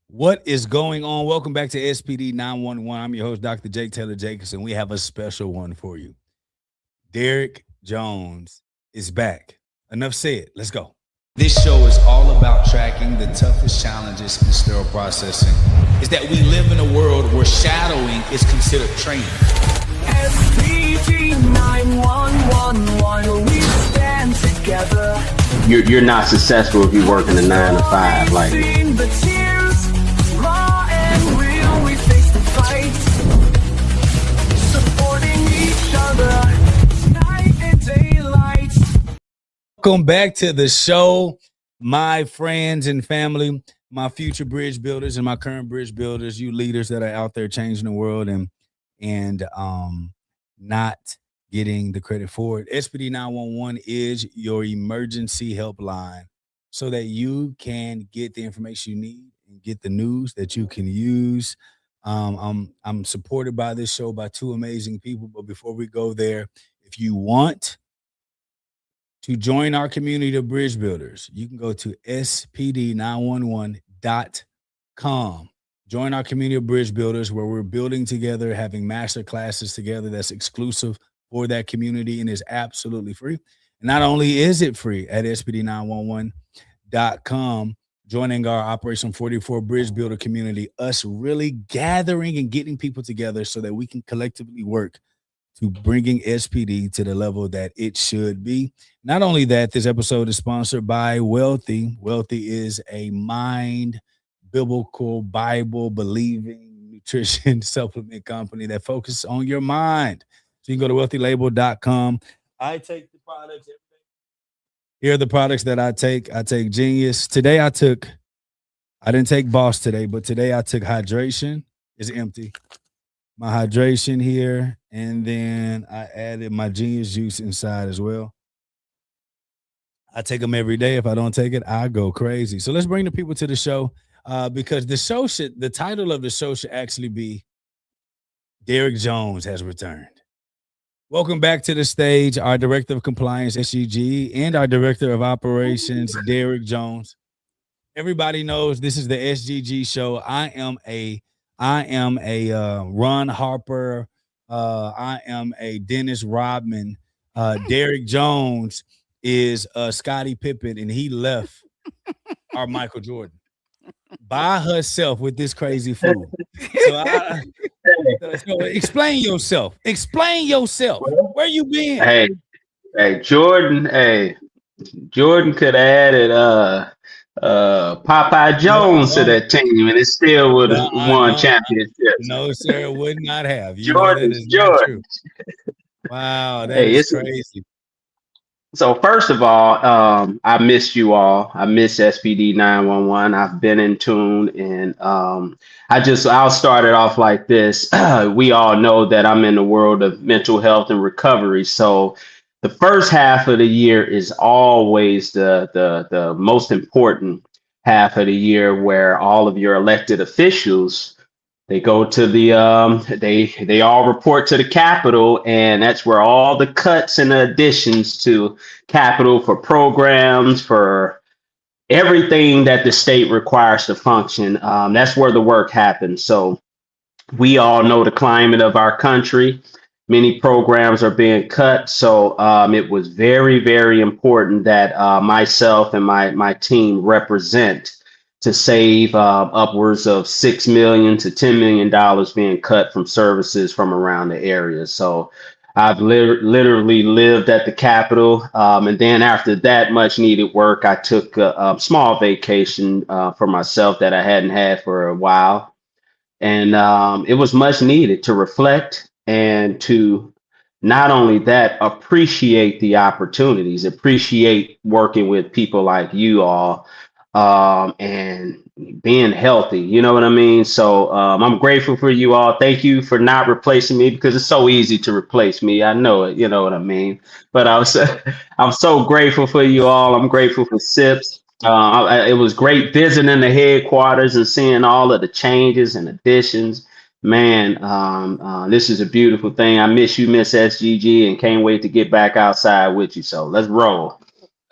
What is going on? Welcome back to SPD 911. I'm your host, Dr. Jake Taylor Jacobson. We have a special one for you. Derek Jones is back. Enough said. Let's go. This show is all about tracking the toughest challenges in sterile processing. Is that we live in a world where shadowing is considered training. SPD911, we stand together. You're not successful if you work in a 9 to 5. Like, The tears, raw and real, we face the fight, supporting each other, night and daylight. Welcome back to the show, my friends and family, my future bridge builders and my current bridge builders, you leaders that are out there changing the world and not getting the credit for it. SPD 911 is your emergency helpline so that you can get the information you need and get the news that you can use. I'm supported by this show by two amazing people. But before we go there, if you want to join our community of bridge builders, you can go to spd911.com. Join our community of bridge builders where we're building together, having master classes together that's exclusive for that community and is absolutely free. And not only is it free at spd911.com, joining our Operation 44 Bridge Builder community, us really gathering and getting people together so that we can collectively work to bringing SPD to the level that it should be. Not only that, this episode is sponsored by Wealthy. Wealthy is a mind, biblical, Bible believing nutrition supplement company that focuses on your mind. So you can go to wealthylabel.com. I take the products every day. Here are the products that I take. I take Genius. Today I didn't take Boss today, but today I took Hydration. It's empty. My hydration here, and then I added my Genius juice inside as well. I take them every day. If I don't take it, I go crazy. So let's bring the people to the show because the title of the show should actually be Derek Jones has returned. Welcome back to the stage, our Director of Compliance, SGG, and our Director of Operations, Derek Jones. Everybody knows this is the SGG show. I am a Ron Harper. I am a Dennis Rodman. Derek Jones is Scottie Pippen, and he left our Michael Jordan by herself with this crazy fool. So explain yourself. Explain yourself. Where you been? Jordan could have added Popeye Jones to that team, and it still would have won championships. No, sir, it would not have. Jordan. Wow, that's crazy. So first of all, I miss you all. I miss SPD 911. I've been in tune, and I'll start it off like this. We all know that I'm in the world of mental health and recovery. So the first half of the year is always the most important half of the year, where all of your elected officials, they go to the they all report to the Capitol, and that's where all the cuts and the additions to Capitol for programs, for everything that the state requires to function. That's where the work happens. So we all know the climate of our country. Many programs are being cut. So it was very, very important that myself and my team represent to save upwards of $6 million to $10 million being cut from services from around the area. So I've literally lived at the Capitol. And then after that much needed work, I took a small vacation for myself that I hadn't had for a while. And it was much needed to reflect and to not only that, appreciate the opportunities, appreciate working with people like you all, and being healthy. You know what I mean? So I'm grateful for you all. Thank you for not replacing me, because it's so easy to replace me. I know it. You know what I mean? But I'm so grateful for you all. I'm grateful for SIPS. It was great visiting the headquarters and seeing all of the changes and additions. Man, this is a beautiful thing. I miss you, Miss SGG, and can't wait to get back outside with you. So let's roll.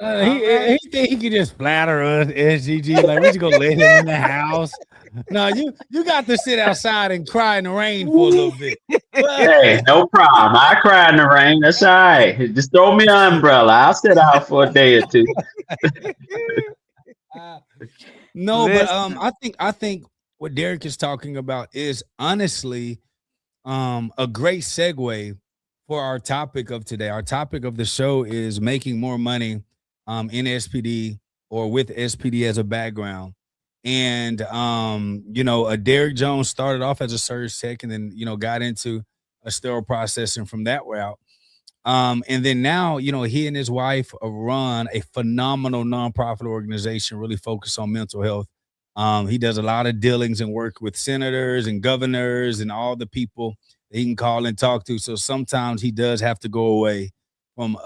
He think he could just flatter us, SGG. Like, we just gonna let him in the house. No, you got to sit outside and cry in the rain for a little bit. Hey, no problem. I cry in the rain. That's all right. Just throw me an umbrella. I'll sit out for a day or two. Uh, no, but Listen, I think what Derek is talking about is honestly a great segue for our topic of today. Our topic of the show is making more money in SPD or with SPD as a background. And Derek Jones started off as a surge tech and then got into a sterile processing from that route. And then now, he and his wife run a phenomenal nonprofit organization really focused on mental health. He does a lot of dealings and work with senators and governors and all the people that he can call and talk to. So sometimes he does have to go away from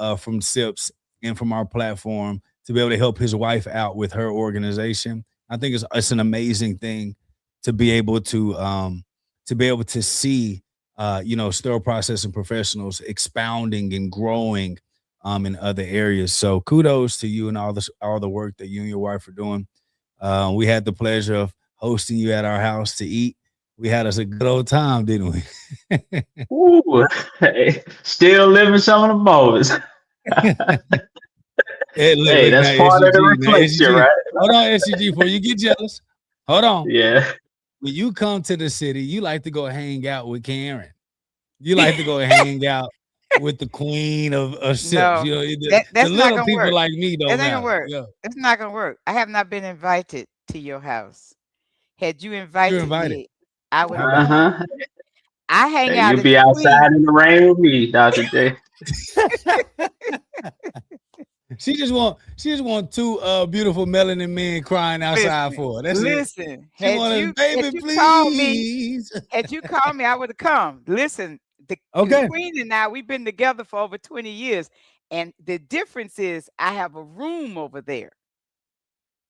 SIPS and from our platform to be able to help his wife out with her organization. I think it's an amazing thing to be able to see sterile processing professionals expounding and growing in other areas. So kudos to you and all the work that you and your wife are doing. We had the pleasure of hosting you at our house to eat. We had us a good old time, didn't we? Ooh, hey, still living some of the moments. Hey, look, Hey, look now, that's part of the SUG, now reflection, SUG. right? Hold on, SUG, before you get jealous. Hold on. Yeah. When you come to the city, you like to go hang out with Karen. You like to go hang out with the queen of sips. no, You know, the, that's the not little gonna people work. like me That don't ain't gonna matter. work. Yeah, It's not gonna work. I have not been invited to your house. Had you you're invited invited. me, I would How have about come. Uh-huh. I hang Hey, out you'll at the be Queen. outside in the rain with me, Dr. J. it? She just want two beautiful melanin men crying outside Listen, for her. That's it. listen. She want us, Had baby, you called me, please. I would have come. Listen, the Okay. Queen and I, we've been together for over 20 years, and the difference is I have a room over there.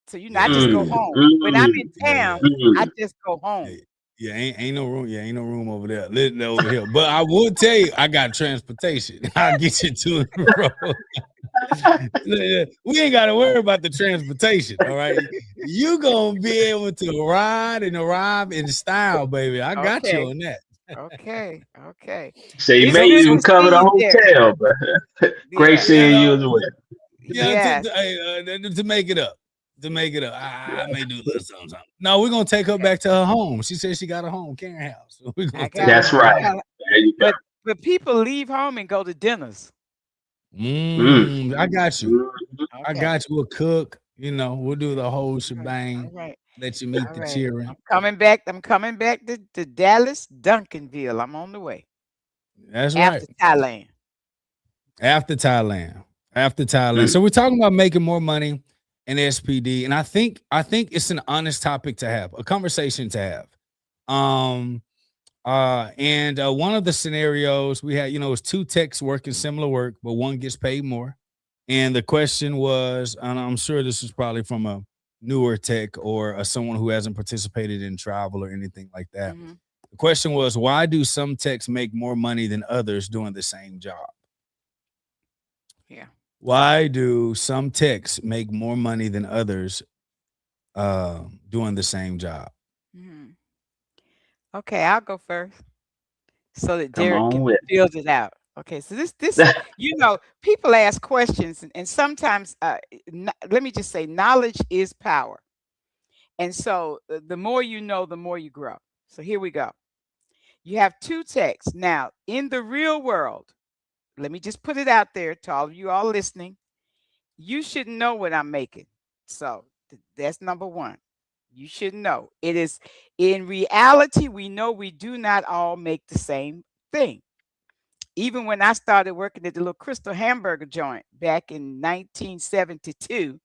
So I just go Yeah, Mm, home. When I'm in mm, yeah. town, I mm. just go Yeah, home. yeah, ain't no room. Yeah, ain't no room over there. Living over here. But I will tell you, I got transportation. I'll get you to and fro. We ain't got to worry about the transportation. All right, you gonna be able to ride and arrive in style, baby. I got you Okay, on that. okay, okay. Say you It's may good to even cover see the you, Derek. hotel, but great Yeah, seeing you as well. yes. To make it up. To make it up, I may do a little something, something. No, we're gonna take her Okay. back to her home. She said she got a home, Karen House. So we're gonna I take got her it. That's to her I right. home. got it. There you go. But people leave home and go to dinners. Mm, I got you. mm. I Okay. got you. We'll cook. We'll do the whole All right. All shebang. right. Let you meet All the right. children. I'm coming back to Dallas, Duncanville. I'm on the way. That's right. After Thailand. After Thailand. After Thailand. Mm. So we're talking about making more money in SPD, and I think it's an honest topic to have, a conversation to have. Um, and one of the scenarios we had, was two techs working similar work, but one gets paid more. And the question was, and I'm sure this is probably from a newer tech or someone who hasn't participated in travel or anything like that. Hmm. The question was, why do some techs make more money than others doing the same job? Yeah. Why do some techs make more money than others doing the same job? Hmm. Okay, I'll go first so that Come Derek on can with build it out. Okay, so this it. people ask questions, and sometimes let me just say, knowledge is power. And so the more you know, the more you grow. So here we go. You have two texts. Now, in the real world, let me just put it out there to all of you all listening. You should know what I'm making. So that's number one. You should know. It is in reality, we know we do not all make the same thing. Even when I started working at the little Crystal Hamburger joint back in 1972,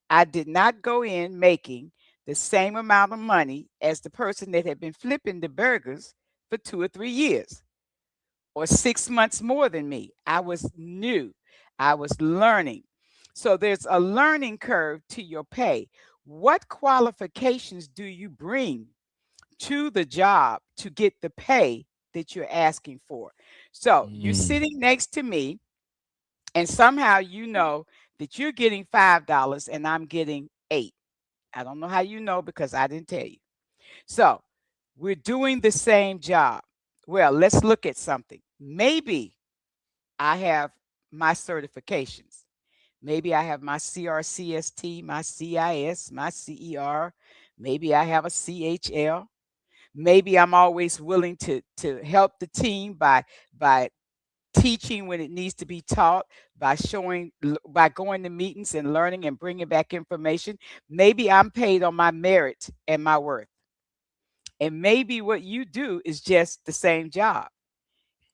I did not go in making the same amount of money as the person that had been flipping the burgers for 2 or 3 years or 6 months more than me. I was new, I was learning. So there's a learning curve to your pay. What qualifications do you bring to the job to get the pay that you're asking for? So you're Mm, sitting next to me, and somehow you know that you're getting $5 and I'm getting 8. I don't know how you know because I didn't tell you. So we're doing the same job. Well, let's look at something. Maybe I have my certifications. Maybe I have my CRCST, my CIS, my CER. Maybe I have a CHL. Maybe I'm always willing to help the team by teaching when it needs to be taught, by showing, by going to meetings and learning and bringing back information. Maybe I'm paid on my merit and my worth. And maybe what you do is just the same job.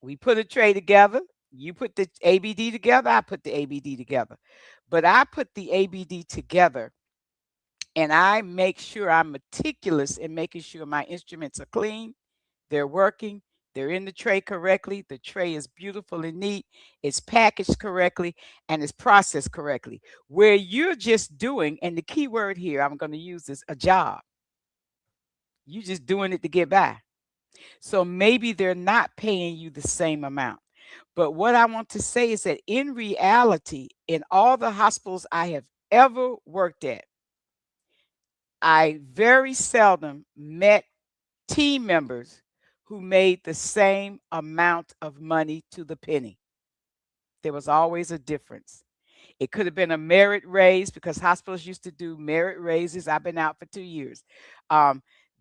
We put a tray together. You put the ABD together. I put the ABD together. But I put the ABD together and I make sure I'm meticulous in making sure my instruments are clean, they're working, they're in the tray correctly, the tray is beautiful and neat, it's packaged correctly, and it's processed correctly. Where you're just doing, and the key word here I'm going to use is a job. You're just doing it to get by. So maybe they're not paying you the same amount. But what I want to say is that in reality, in all the hospitals I have ever worked at, I very seldom met team members who made the same amount of money to the penny. There was always a difference. It could have been a merit raise because hospitals used to do merit raises. I've been out for 2 years.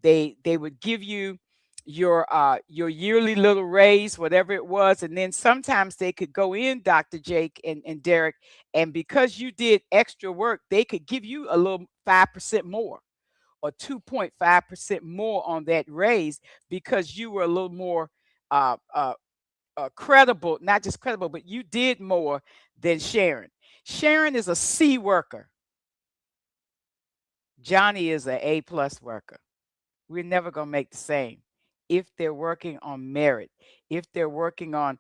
They would give you your yearly little raise, whatever it was, and then sometimes they could go in, Dr. Jake and Derek, and because you did extra work, they could give you a little 5% more or 2.5% more on that raise because you were a little more credible, not just credible, but you did more than Sharon. Sharon is a C worker. Johnny is an A+ worker. We're never going to make the same if they're working on merit, if they're working on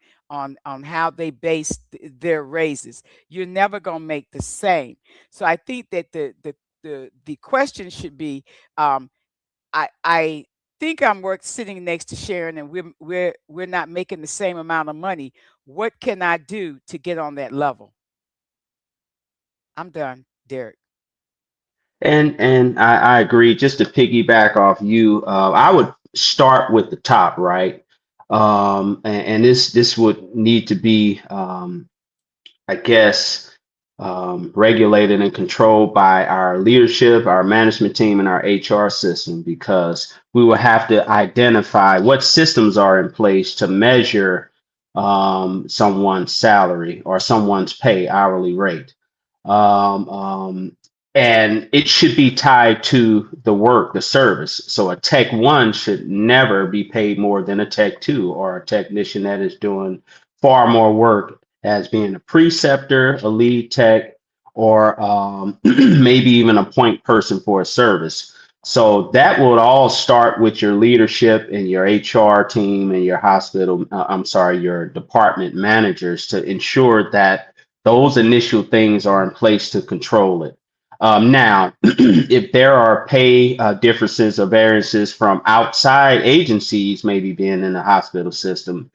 how they base their raises. You're never going to make the same. So I think that the question should be, I think I'm sitting next to Sharon and we're not making the same amount of money. What can I do to get on that level? I'm done, Derek. And I agree. Just to piggyback off you, I would start with the top, right? And this would need to be, I guess, regulated and controlled by our leadership, our management team, and our HR system, because we will have to identify what systems are in place to measure someone's salary or someone's pay hourly rate. And it should be tied to the work, the service. So a Tech 1 should never be paid more than a Tech 2 or a technician that is doing far more work as being a preceptor, a lead tech, or maybe even a point person for a service. So that would all start with your leadership and your HR team and your hospital, your department managers to ensure that those initial things are in place to control it. Now, if there are pay differences or variances from outside agencies, maybe being in the hospital system,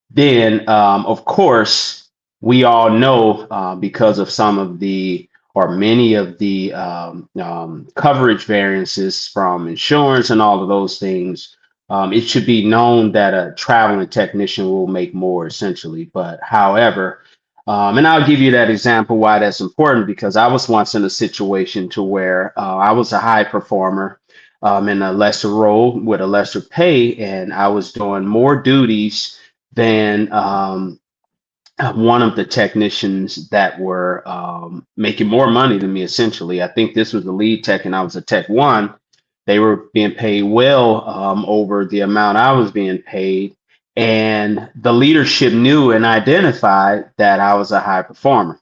then of course, we all know because of some of the or many of the coverage variances from insurance and all of those things, it should be known that a traveling technician will make more essentially. But however, and I'll give you that example why that's important, because I was once in a situation to where I was a high performer in a lesser role with a lesser pay, and I was doing more duties than one of the technicians that were making more money than me, essentially. I think this was the lead tech and I was a Tech 1. They were being paid well over the amount I was being paid. And the leadership knew and identified that I was a high performer.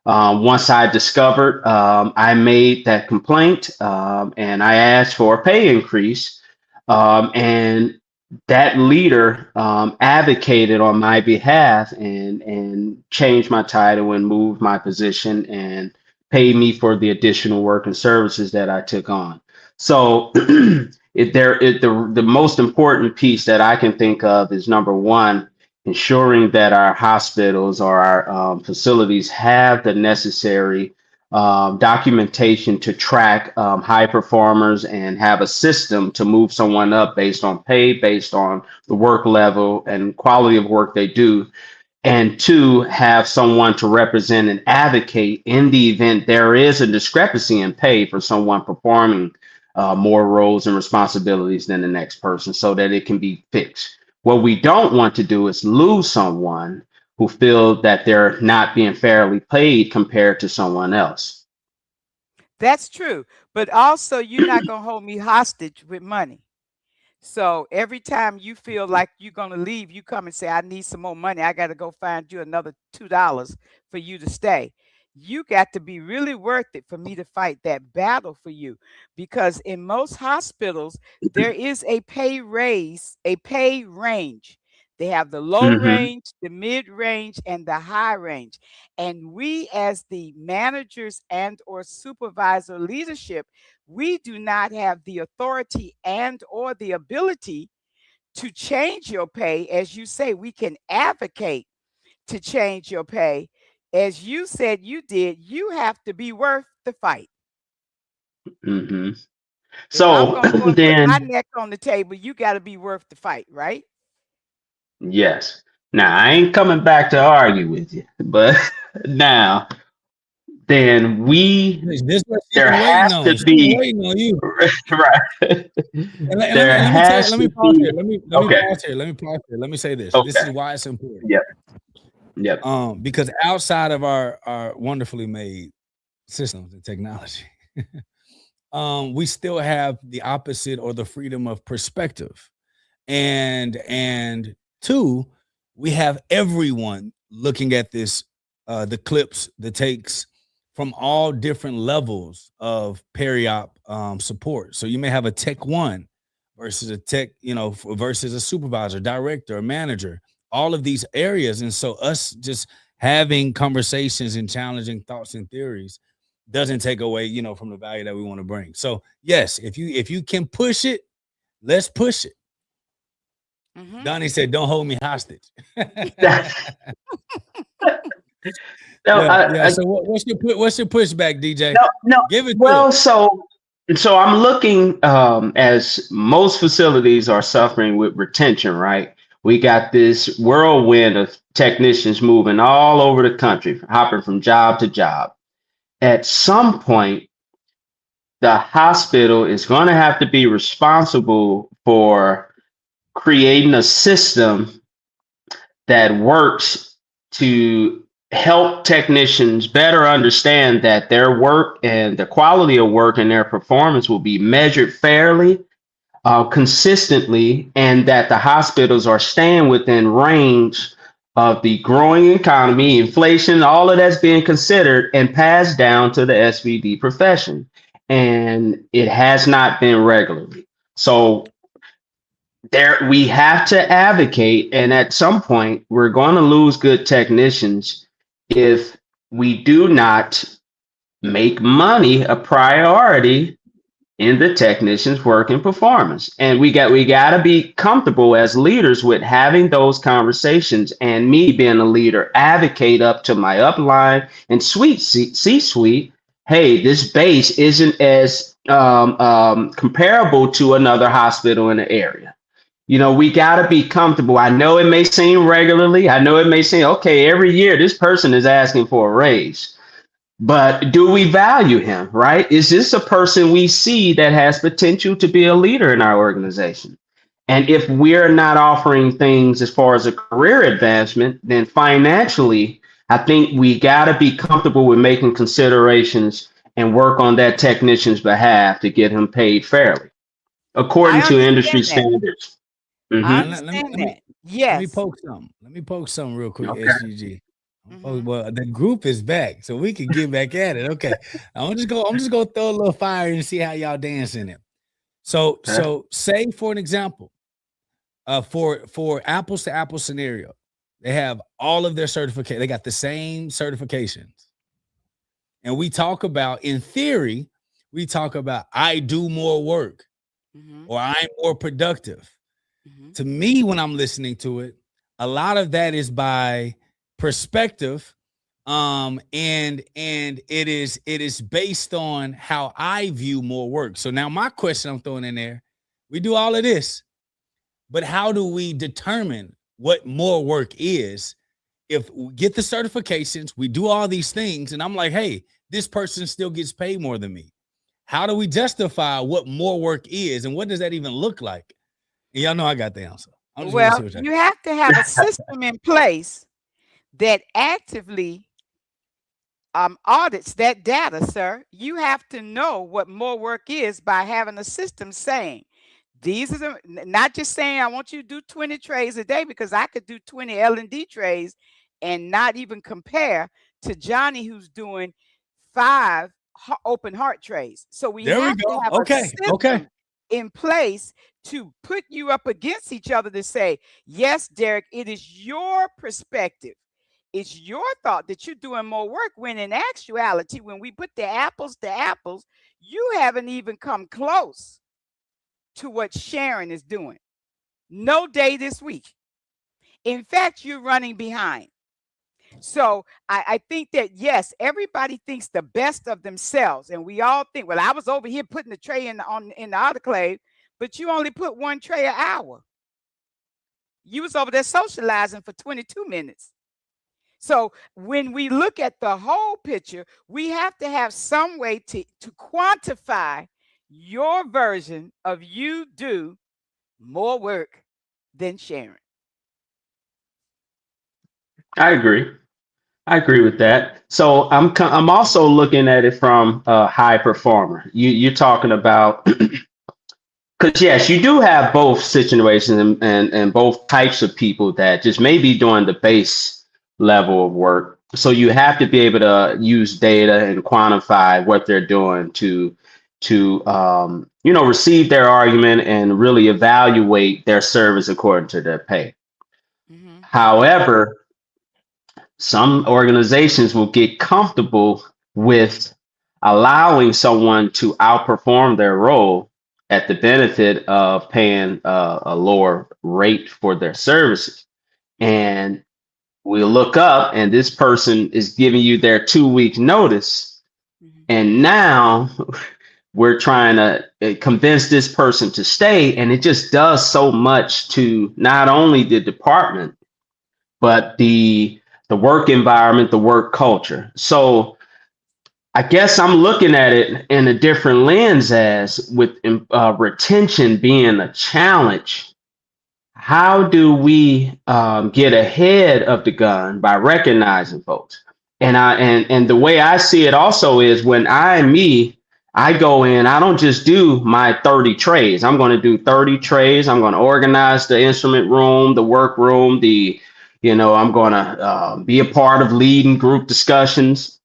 Once I discovered, I made that complaint and I asked for a pay increase. And that leader advocated on my behalf and changed my title and moved my position and paid me for the additional work and services that I took on. So the most important piece that I can think of is, number one, ensuring that our hospitals or our facilities have the necessary documentation to track high performers and have a system to move someone up based on pay, based on the work level and quality of work they do. And two, have someone to represent and advocate in the event there is a discrepancy in pay for someone performing more roles and responsibilities than the next person so that it can be fixed. What we don't want to do is lose someone who feel that they're not being fairly paid compared to someone else. That's true. But also, you're not going to hold me hostage with money. So every time you feel like you're going to leave, you come and say, I need some more money. I got to go find you another $2 for you to stay. You got to be really worth it for me to fight that battle for you. Because in most hospitals, there is a pay raise, a pay range. They have the low range, the mid range, and the high range. And we, as the managers and or supervisor leadership, we do not have the authority and or the ability to change your pay. As you say, we can advocate to change your pay. As you said you did, you have to be worth the fight. So I'm going to go and then, put my neck on the table, you got to be worth the fight, right? yes. Now I ain't coming back to argue with you, but now then This what she there been has waiting to on. She be been waiting on you. right. There has Let me to pause here. be. Let me Okay. pause here. Let me pause here. Let me say this. This is Okay. why it's important. Yep. Because outside of our wonderfully made systems and technology, we still have the opposite or the freedom of perspective. And two, we have everyone looking at this, the clips, the takes from all different levels of peri-op support. So you may have a tech one versus a tech, versus a supervisor, director, or manager, all of these areas. And so us just having conversations and challenging thoughts and theories doesn't take away, from the value that we want to bring. So yes, if you can push it, let's push it. Donnie said, "Don't hold me hostage." So what's your pushback, DJ? No. Give it. Well, so I'm looking as most facilities are suffering with retention, right? We got this whirlwind of technicians moving all over the country, hopping from job to job. At some point, the hospital is going to have to be responsible for creating a system that works to help technicians better understand that their work and the quality of work and their performance will be measured fairly, consistently, and that the hospitals are staying within range of the growing economy, inflation, all of that's being considered and passed down to the SVD profession. And it has not been regularly. So we have to advocate, and at some point we're going to lose good technicians if we do not make money a priority in the technician's work and performance. And we got to be comfortable as leaders with having those conversations, and me being a leader, advocate up to my upline and C-suite. Hey, this base isn't as comparable to another hospital in the area. We got to be comfortable. I know it may seem regularly. I know it may seem, okay, every year this person is asking for a raise. But do we value him, right? Is this a person we see that has potential to be a leader in our organization? And if we're not offering things as far as a career advancement, then financially, I think we got to be comfortable with making considerations and work on that technician's behalf to get him paid fairly, according to industry standards. I understand that. Yes. Let me poke something real quick, Okay. SGG. Well, the group is back, so we can get back at it. Okay. I'm just gonna throw a little fire and see how y'all dance in it. So say for an example, for apples to apples scenario, they have all of their certification, they got the same certifications. And we talk about, in theory, I do more work or I'm more productive. To me, when I'm listening to it, a lot of that is by perspective, And it is based on how I view more work. So now my question I'm throwing in there, we do all of this, but how do we determine what more work is? If we get the certifications, we do all these things, and I'm like, hey, this person still gets paid more than me. How do we justify what more work is, and what does that even look like? And y'all know I got the answer. I just want to Well, see what y'all you got. have to have a system in place that actively audits that data, sir. You have to know what more work is by having a system saying, these are the, not just saying I want you to do 20 trays a day, because I could do 20 L&D trays and not even compare to Johnny who's doing 5 open heart trays. So we There we have to go. have a Okay. Okay. system in place to put you up against each other to say, yes, Derek, it is your perspective. It's your thought that you're doing more work, when in actuality, when we put the apples to apples, you haven't even come close to what Sharon is doing. No day this week. In fact, you're running behind. So I think that, yes, everybody thinks the best of themselves. And we all think, well, I was over here putting the tray in the autoclave, but you only put 1 tray an hour. You was over there socializing for 22 minutes. So when we look at the whole picture, we have to have some way to quantify your version of you do more work than Sharon. I agree. I agree with that. So I'm also looking at it from a high performer. You're talking about, because yes, you do have both situations, and both types of people that just may be doing the base level of work. So you have to be able to use data and quantify what they're doing to receive their argument and really evaluate their service according to their pay. Mm-hmm. However, some organizations will get comfortable with allowing someone to outperform their role at the benefit of paying a lower rate for their services. And we look up, and this person is giving you their 2 week notice. Mm-hmm. And now we're trying to convince this person to stay. And it just does so much to not only the department, but the work environment, the work culture. So I guess I'm looking at it in a different lens, as with retention being a challenge. How do we get ahead of the gun by recognizing folks? And the way I see it also is, when I go in, I don't just do my 30 trays. I'm going to do 30 trays. I'm going to organize the instrument room, the work room, I'm going to be a part of leading group discussions.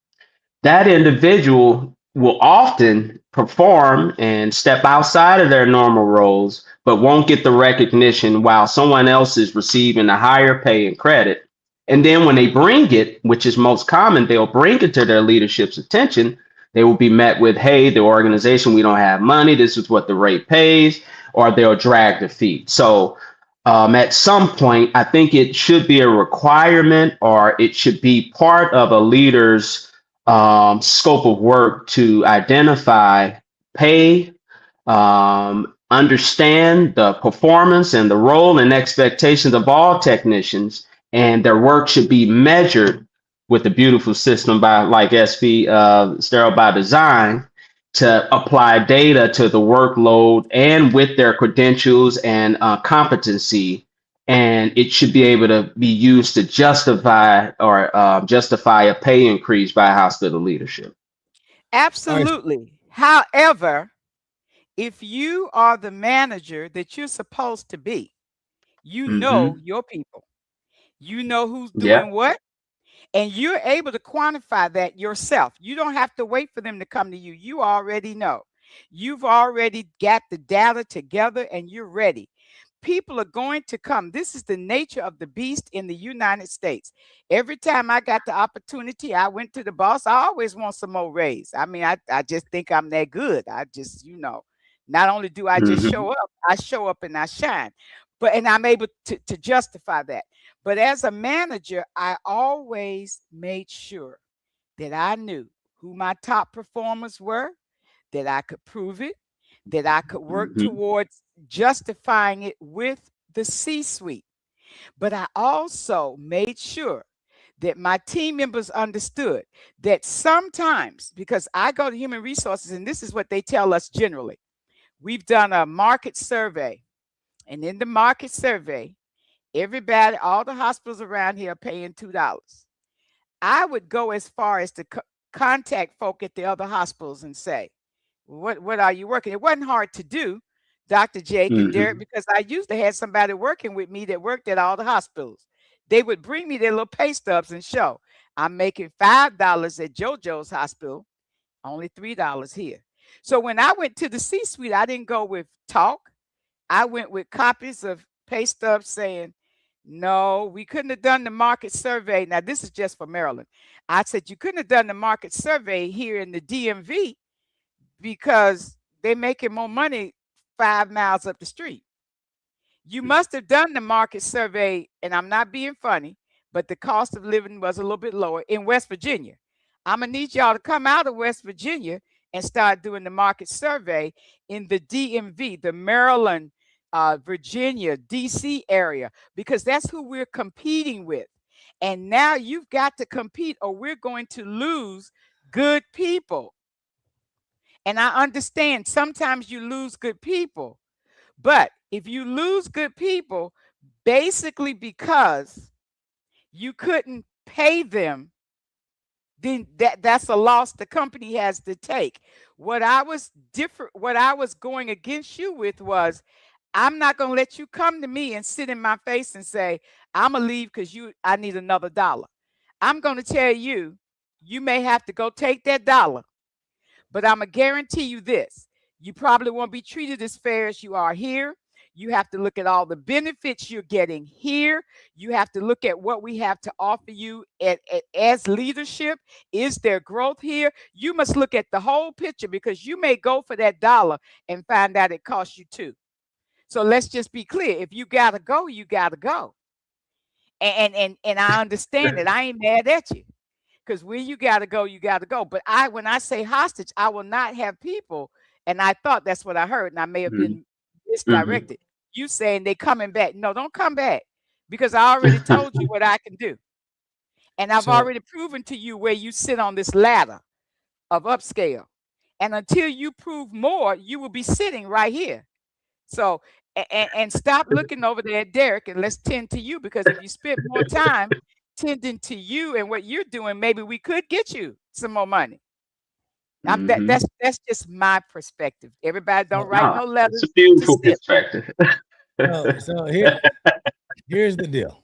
That individual will often perform and step outside of their normal roles, but won't get the recognition, while someone else is receiving a higher pay and credit. And then when they bring it, which is most common, they'll bring it to their leadership's attention. They will be met with, hey, the organization, we don't have money. This is what the rate pays, or they'll drag their feet. So at some point, I think it should be a requirement, or it should be part of a leader's scope of work to identify pay, understand the performance and the role and expectations of all technicians, and their work should be measured with a beautiful system by like Sterile By Design, to apply data to the workload and with their credentials and competency. And it should be able to be used to justify a pay increase by hospital leadership. All right. Absolutely. However, if you are the manager that you're supposed to be, you know Mm-hmm. your people, you know who's Yeah. doing what, and you're able to quantify that yourself. You don't have to wait for them to come to you. You already know. You've already got the data together and you're ready. People are going to come. This is the nature of the beast in the United States. Every time I got the opportunity, I went to the boss. I always want some more raise. I mean, I just think I'm that good. I just, not only do I just Mm-hmm. show up, I show up and I shine. And I'm able to justify that. But as a manager, I always made sure that I knew who my top performers were, that I could prove it, that I could work Mm-hmm. towards justifying it with the C suite. But I also made sure that my team members understood that sometimes, because I go to human resources, and this is what they tell us generally, we've done a market survey. And in the market survey, everybody, all the hospitals around here are paying $2. I would go as far as to contact folk at the other hospitals and say, what are you working? It wasn't hard to do, Dr. Jake and Derek, Mm-hmm. because I usually had somebody working with me that worked at all the hospitals. They would bring me their little pay stubs and show I'm making $5 at JoJo's hospital, only $3 here. So when I went to the C-suite, I didn't go with talk. I went with copies of pay stubs saying, no, we couldn't have done the market survey. Now, this is just for Maryland. I said, you couldn't have done the market survey here in the DMV because they're making more money 5 miles up the street. You must have done the market survey, and I'm not being funny, but the cost of living was a little bit lower in West Virginia. I'm going to need y'all to come out of West Virginia and start doing the market survey in the DMV, the Maryland, Virginia, DC area, because that's who we're competing with. And now you've got to compete or we're going to lose good people. And I understand sometimes you lose good people, but if you lose good people, basically because you couldn't pay them, then that's a loss the company has to take. What I was going against you with was, I'm not going to let you come to me and sit in my face and say, I'm going to leave because I need another dollar. I'm going to tell you, you may have to go take that dollar, but I'm going to guarantee you this. You probably won't be treated as fair as you are here. You have to look at all the benefits you're getting here. You have to look at what we have to offer you as leadership. Is there growth here? You must look at the whole picture because you may go for that dollar and find out it costs you $2. So let's just be clear. If you got to go, you got to go. And I understand that. I ain't mad at you. Because when you got to go, you got to go. But when I say hostage, I will not have people. And I thought that's what I heard. And I may have been misdirected. You saying they coming back. No, don't come back. Because I already told you what I can do. And I've already proven to you where you sit on this ladder of upscale. And until you prove more, you will be sitting right here. So, and stop looking over there at Derek and let's tend to you. Because if you spend more time tending to you and what you're doing, maybe we could get you some more money. That's just my perspective. Everybody don't write no letters. It's a beautiful perspective. So here's the deal.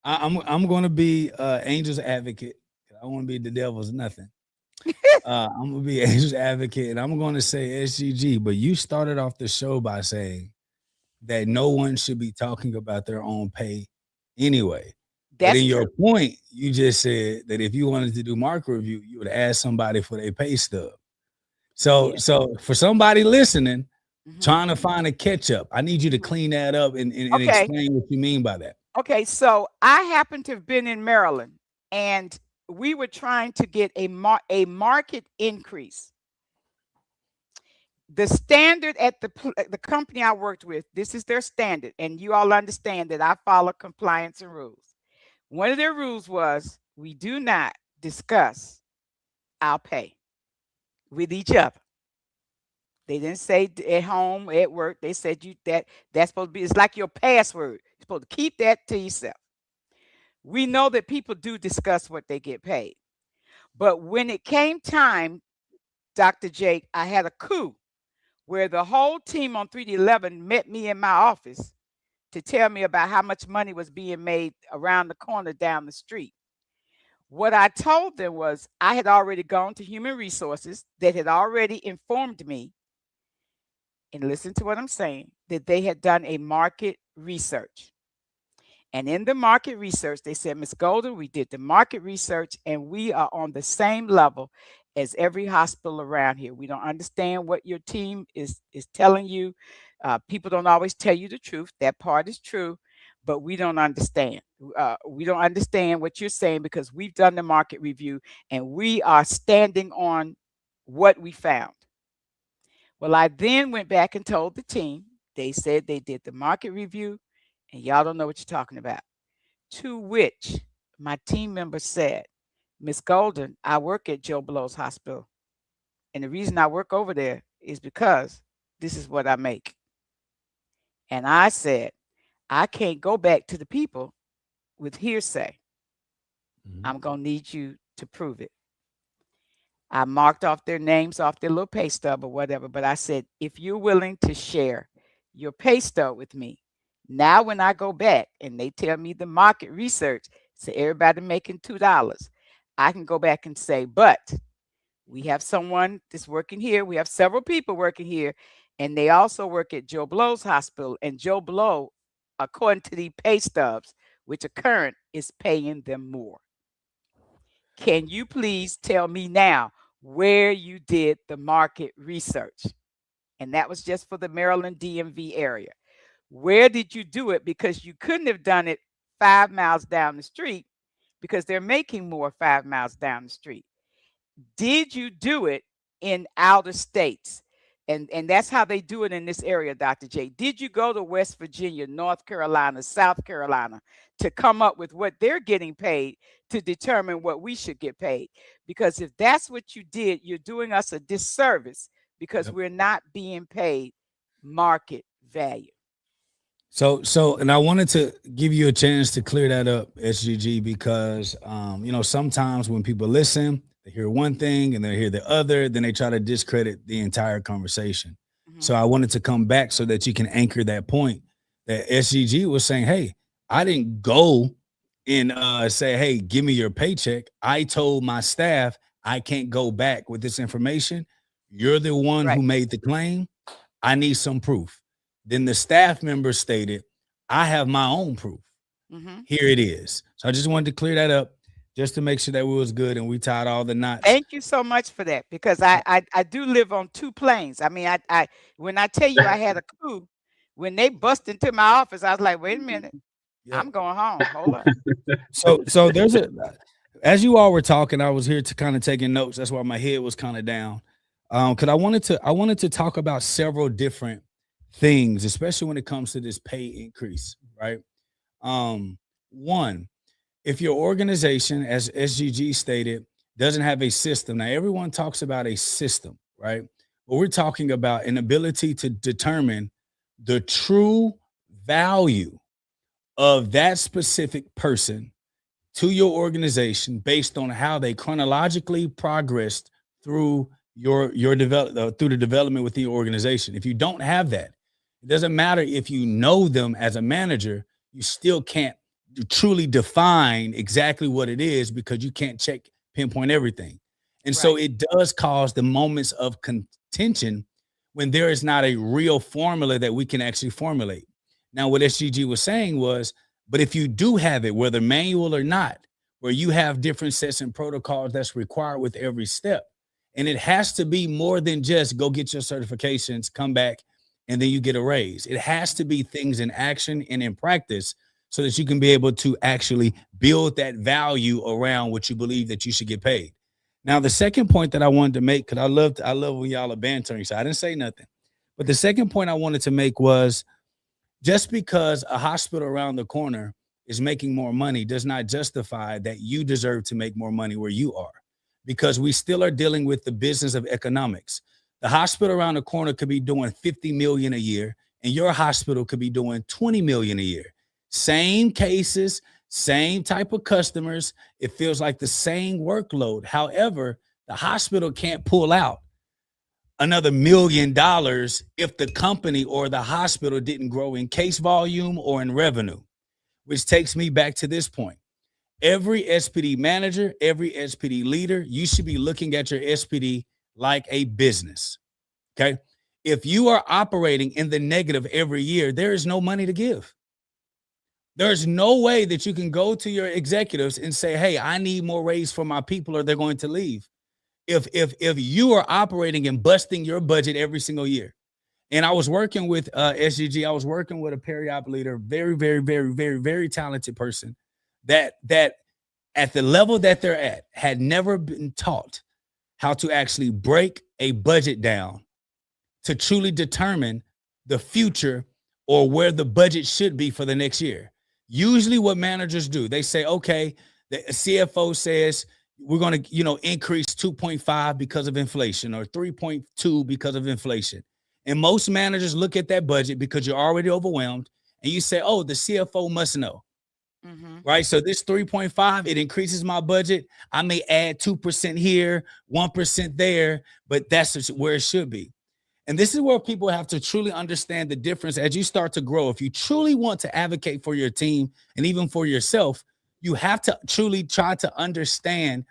I'm going to be angel's advocate. I don't want to be the devil's nothing. I'm going to be angel's advocate, and I'm going to say SGG. But you started off the show by saying that no one should be talking about their own pay anyway. But in your point, you just said that if you wanted to do market review, you would ask somebody for their pay stub. So for somebody listening, trying to find a catch up, I need you to clean that up and explain what you mean by that. Okay, so I happen to have been in Maryland, and we were trying to get a market increase. The standard at the company I worked with, this is their standard, and you all understand that I follow compliance and rules. One of their rules was we do not discuss our pay with each other. They didn't say at home, at work. They said that's supposed to be, it's like your password. You're supposed to keep that to yourself. We know that people do discuss what they get paid. But when it came time, Dr. Jake, I had a coup where the whole team on 311 met me in my office to tell me about how much money was being made around the corner down the street. What I told them was I had already gone to human resources that had already informed me, and listen to what I'm saying, that they had done a market research. And in the market research, they said, Ms. Golden, we did the market research and we are on the same level as every hospital around here. We don't understand what your team is telling you. People don't always tell you the truth. That part is true. but we don't understand. We don't understand what you're saying because we've done the market review and we are standing on what we found. Well, I then went back and told the team. They said they did the market review and y'all don't know what you're talking about. To which my team member said, Miss Golden, I work at Joe Blow's hospital. And the reason I work over there is because this is what I make. And I said, I can't go back to the people with hearsay. I'm going to need you to prove it. I marked off their names off their little pay stub or whatever, but I said, if you're willing to share your pay stub with me, now when I go back and they tell me the market research, so everybody making $2, I can go back and say, but we have someone that's working here. We have several people working here, and they also work at Joe Blow's hospital. And Joe Blow, according to the pay stubs, which are current, is paying them more. Can you please tell me now where you did the market research? And that was just for the Maryland DMV area. Where did you do it? Because you couldn't have done it 5 miles down the street because they're making more 5 miles down the street. Did you do it in outer states? And that's how they do it in this area, Dr. J. Did you go to West Virginia, North Carolina, South Carolina to come up with what they're getting paid to determine what we should get paid? Because if that's what you did, you're doing us a disservice because we're not being paid market value. So, and I wanted to give you a chance to clear that up, SGG, because, sometimes when people listen, they hear one thing and they hear the other, then they try to discredit the entire conversation. So I wanted to come back so that you can anchor that point that SGG was saying, hey, I didn't go and say, hey, give me your paycheck. I told my staff, I can't go back with this information. You're the one who made the claim. I need some proof. Then the staff member stated, I have my own proof. Here it is. So I just wanted to clear that up just to make sure that we was good and we tied all the knots. Thank you so much for that, because I do live on 2 planes. I mean, I when I tell you I had a clue, when they bust into my office, I was like, wait a minute, I'm going home. Hold on. So there's as you all were talking, I was here to kind of taking notes. That's why my head was kind of down. Because I wanted to talk about several different things, especially when it comes to this pay increase, right? One, if your organization, as SGG stated, doesn't have a system, now everyone talks about a system, right? But we're talking about an ability to determine the true value of that specific person to your organization based on how they chronologically progressed through your through the development within your organization. If you don't have that, it doesn't matter if you know them as a manager, you still can't truly define exactly what it is because you can't pinpoint everything. And so it does cause the moments of contention when there is not a real formula that we can actually formulate. Now, what SGG was saying was, but if you do have it, whether manual or not, where you have different sets and protocols that's required with every step, and it has to be more than just go get your certifications, come back, and then you get a raise. It has to be things in action and in practice so that you can be able to actually build that value around what you believe that you should get paid. Now, the second point that I wanted to make, because I love when y'all are bantering, so I didn't say nothing. But the second point I wanted to make was, just because a hospital around the corner is making more money does not justify that you deserve to make more money where you are, because we still are dealing with the business of economics. The hospital around the corner could be doing 50 million a year, and your hospital could be doing 20 million a year. Same cases, same type of customers. It feels like the same workload. However, the hospital can't pull out another $1 million if the company or the hospital didn't grow in case volume or in revenue, which takes me back to this point. Every SPD manager, every SPD leader, you should be looking at your SPD like a business, okay? If you are operating in the negative every year, there is no money to give. There's no way that you can go to your executives and say, hey, I need more raise for my people or they're going to leave. If you are operating and busting your budget every single year, And I was working with SGG. I was working with a peri-op leader, very, very, very, very, very talented person that at the level that they're at had never been taught how to actually break a budget down to truly determine the future or where the budget should be for the next year. Usually what managers do, they say, okay, the CFO says we're going to, increase 2.5 because of inflation or 3.2 because of inflation. And most managers look at that budget because you're already overwhelmed and you say, oh, the CFO must know. Right. So this 3.5, it increases my budget. I may add 2% here, 1% there, but that's where it should be. And this is where people have to truly understand the difference as you start to grow. If you truly want to advocate for your team and even for yourself, you have to truly try to understand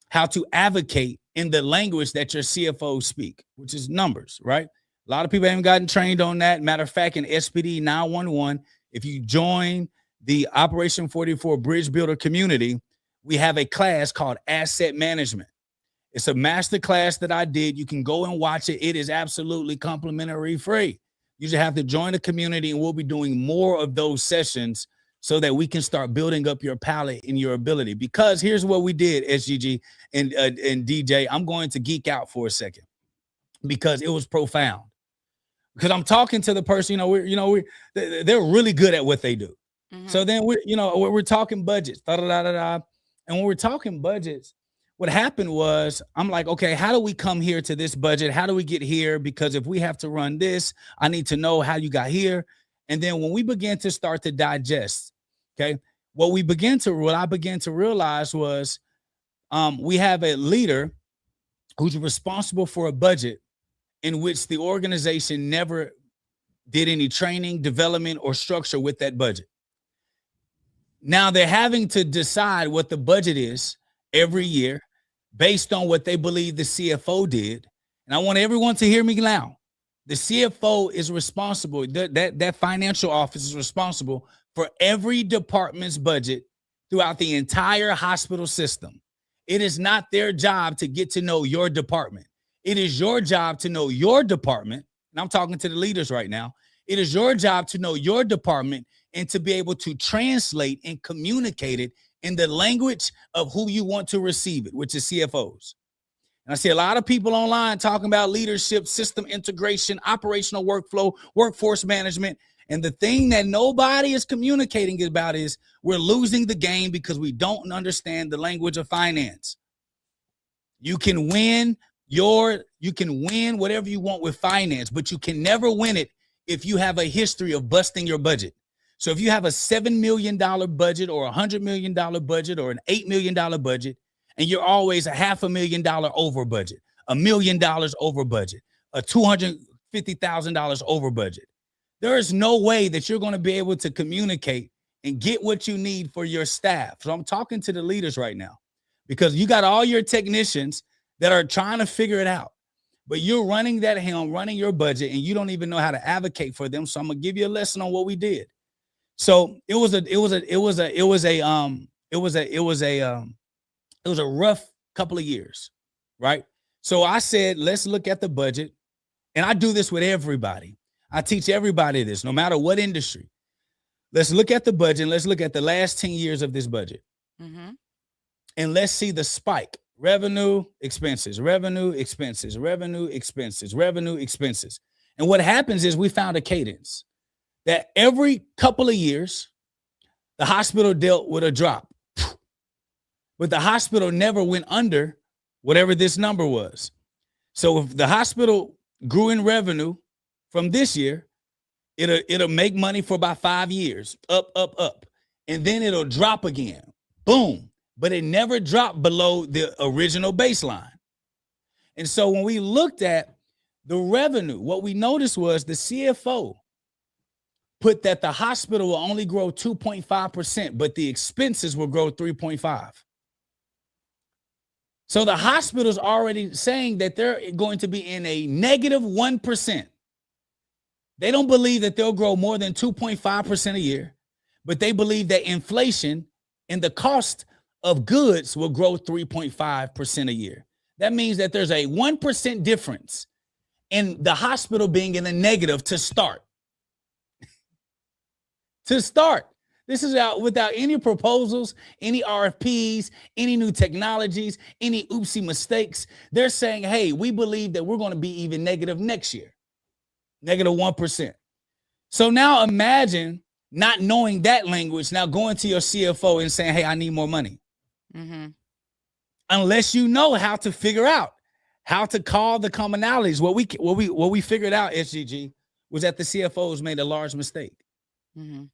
how to advocate in the language that your CFO speak, which is numbers, right? A lot of people haven't gotten trained on that. Matter of fact, in SPD 911, if you join the Operation 44 Bridge Builder community, we have a class called Asset Management. It's a master class that I did. You can go and watch it. It is absolutely complimentary free. You just have to join the community, and we'll be doing more of those sessions so that we can start building up your palate and your ability. Because here's what we did, SGG and DJ. I'm going to geek out for a second because it was profound. Because I'm talking to the person, they're really good at what they do. So then we're talking budgets, and when we're talking budgets, what happened was I'm like, okay, how do we come here to this budget? How do we get here? Because if we have to run this, I need to know how you got here. And then when we began to start to digest, okay, what I began to realize was we have a leader who's responsible for a budget in which the organization never did any training, development, or structure with that budget. Now they're having to decide what the budget is every year based on what they believe the CFO did. And I want everyone to hear me now. The CFO is responsible, that financial office is responsible for every department's budget throughout the entire hospital system. It is not their job to get to know your department. It is your job to know your department. And I'm talking to the leaders right now. It is your job to know your department and to be able to translate and communicate it in the language of who you want to receive it, which is CFOs. And I see a lot of people online talking about leadership, system integration, operational workflow, workforce management. And the thing that nobody is communicating about is we're losing the game because we don't understand the language of finance. You can win whatever you want with finance, but you can never win it if you have a history of busting your budget. So if you have a $7 million budget or $100 million budget or an $8 million budget, and you're always $500,000 over budget, $1 million over budget, a $250,000 over budget, there is no way that you're going to be able to communicate and get what you need for your staff. So I'm talking to the leaders right now because you got all your technicians that are trying to figure it out, but you're running that helm, running your budget, and you don't even know how to advocate for them. So I'm gonna give you a lesson on what we did. So it was a rough couple of years, right? So I said, let's look at the budget, and I do this with everybody. I teach everybody this, no matter what industry. Let's look at the budget, and let's look at the last 10 years of this budget, and let's see the spike. Revenue, expenses, revenue, expenses, revenue, expenses, revenue, expenses. And what happens is we found a cadence that every couple of years, the hospital dealt with a drop. But the hospital never went under whatever this number was. So if the hospital grew in revenue from this year, it'll make money for about 5 years, up, up, up. And then it'll drop again, boom. But it never dropped below the original baseline. And so when we looked at the revenue, what we noticed was the CFO put that the hospital will only grow 2.5%, but the expenses will grow 3.5%. So the hospital's already saying that they're going to be in a negative 1%. They don't believe that they'll grow more than 2.5% a year, but they believe that inflation and the cost of goods will grow 3.5% a year. That means that there's a 1% difference and the hospital being in the negative to start. To start. This is out without any proposals, any RFPs, any new technologies, any oopsie mistakes. They're saying, hey, we believe that we're going to be even negative next year, negative 1%. So now imagine not knowing that language, now going to your CFO and saying, hey, I need more money. Mm-hmm. Unless you know how to figure out how to call the commonalities. What we figured out, SGG, was that the CFOs made a large mistake. Mm-hmm.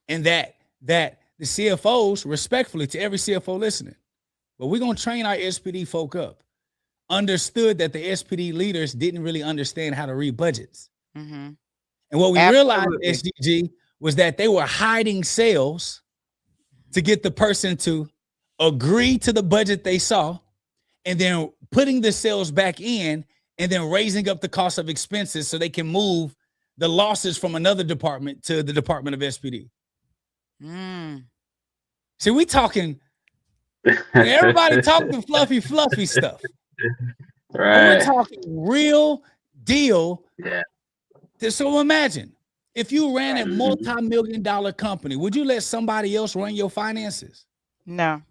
And that the CFOs, respectfully to every CFO listening, but we're going to train our SPD folk up, understood that the SPD leaders didn't really understand how to read budgets. Mm-hmm. And what we Absolutely. realized, SGG, was that they were hiding sales to get the person to agree to the budget they saw, and then putting the sales back in, and then raising up the cost of expenses so they can move the losses from another department to the Department of SPD. See, we talking, everybody talking fluffy stuff. Right. But we're talking real deal. Yeah. So imagine if you ran a multi-million-dollar company, would you let somebody else run your finances? No.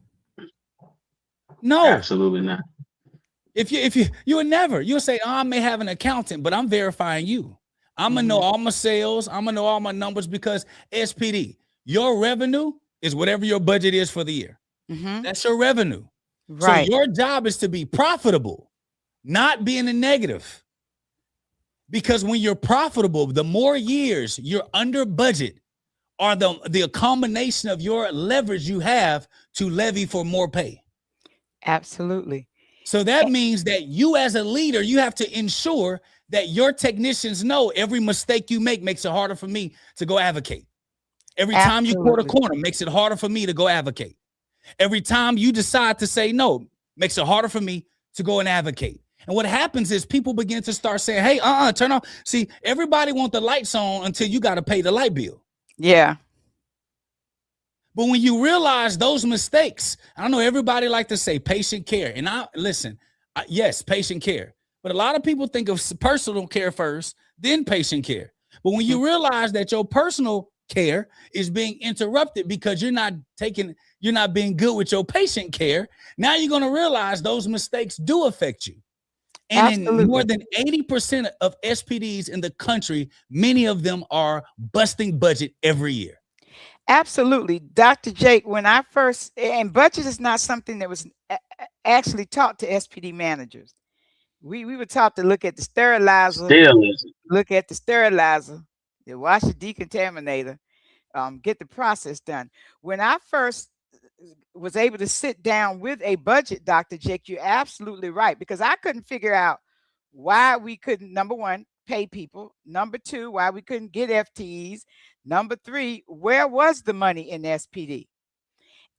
No. Absolutely not. If you would never, you'll say, oh, I may have an accountant, but I'm verifying you. I'm gonna know all my sales, I'm gonna know all my numbers, because SPD, your revenue is whatever your budget is for the year. Mm-hmm. That's your revenue. Right. So your job is to be profitable, not be in the negative. Because when you're profitable, the more years you're under budget are the combination of your leverage you have to levy for more pay. Absolutely. So that means that you as a leader, you have to ensure that your technicians know every mistake you make makes it harder for me to go advocate. Every time you quote a corner makes it harder for me to go advocate. Every time you decide to say no makes it harder for me to go and advocate. And what happens is people begin to start saying, hey, turn off. See, everybody want the lights on until you got to pay the light bill. Yeah. But when you realize those mistakes, I know everybody like to say patient care. And yes, patient care. But a lot of people think of personal care first, then patient care. But when you realize that your personal care is being interrupted because you're not being good with your patient care, now you're going to realize those mistakes do affect you. And in more than 80% of SPDs in the country, many of them are busting budget every year. Absolutely. Dr. Jake, when I first, and budget is not something that was actually taught to SPD managers. We were taught to look at the sterilizer, look at the sterilizer, wash the decontaminator, get the process done. When I first was able to sit down with a budget, Dr. Jake, you're absolutely right, because I couldn't figure out why we couldn't, number one, pay people. Number two, why we couldn't get FTEs. Number three, where was the money in SPD?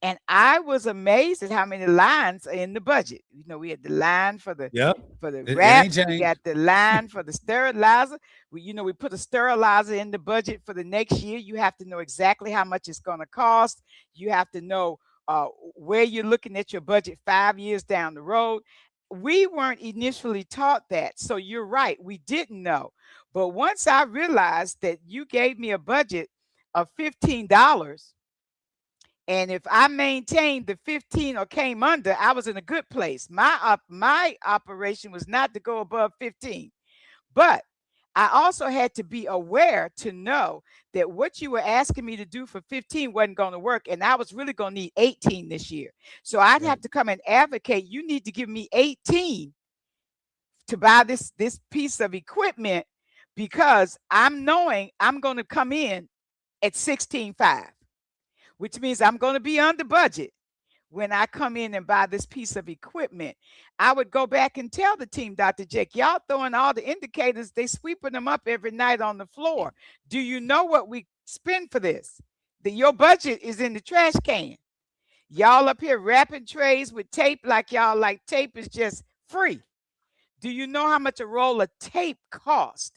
And I was amazed at how many lines are in the budget. You know, we had the line for the wrap, we got the line for the sterilizer. We put a sterilizer in the budget for the next year. You have to know exactly how much it's going to cost. You have to know where you're looking at your budget 5 years down the road. We weren't initially taught that. So you're right, we didn't know. But once I realized that you gave me a budget of $15, and if I maintained the 15 or came under, I was in a good place. My operation was not to go above 15. But I also had to be aware to know that what you were asking me to do for 15 wasn't going to work, and I was really going to need 18 this year. So I'd have to come and advocate, you need to give me 18 to buy this piece of equipment, because I'm knowing I'm going to come in at 16.5, which means I'm going to be under budget when I come in and buy this piece of equipment. I would go back and tell the team, Dr. Jake, y'all throwing all the indicators, they sweeping them up every night on the floor. Do you know what we spend for this? Your budget is in the trash can. Y'all up here wrapping trays with tape like y'all like tape is just free. Do you know how much a roll of tape costs?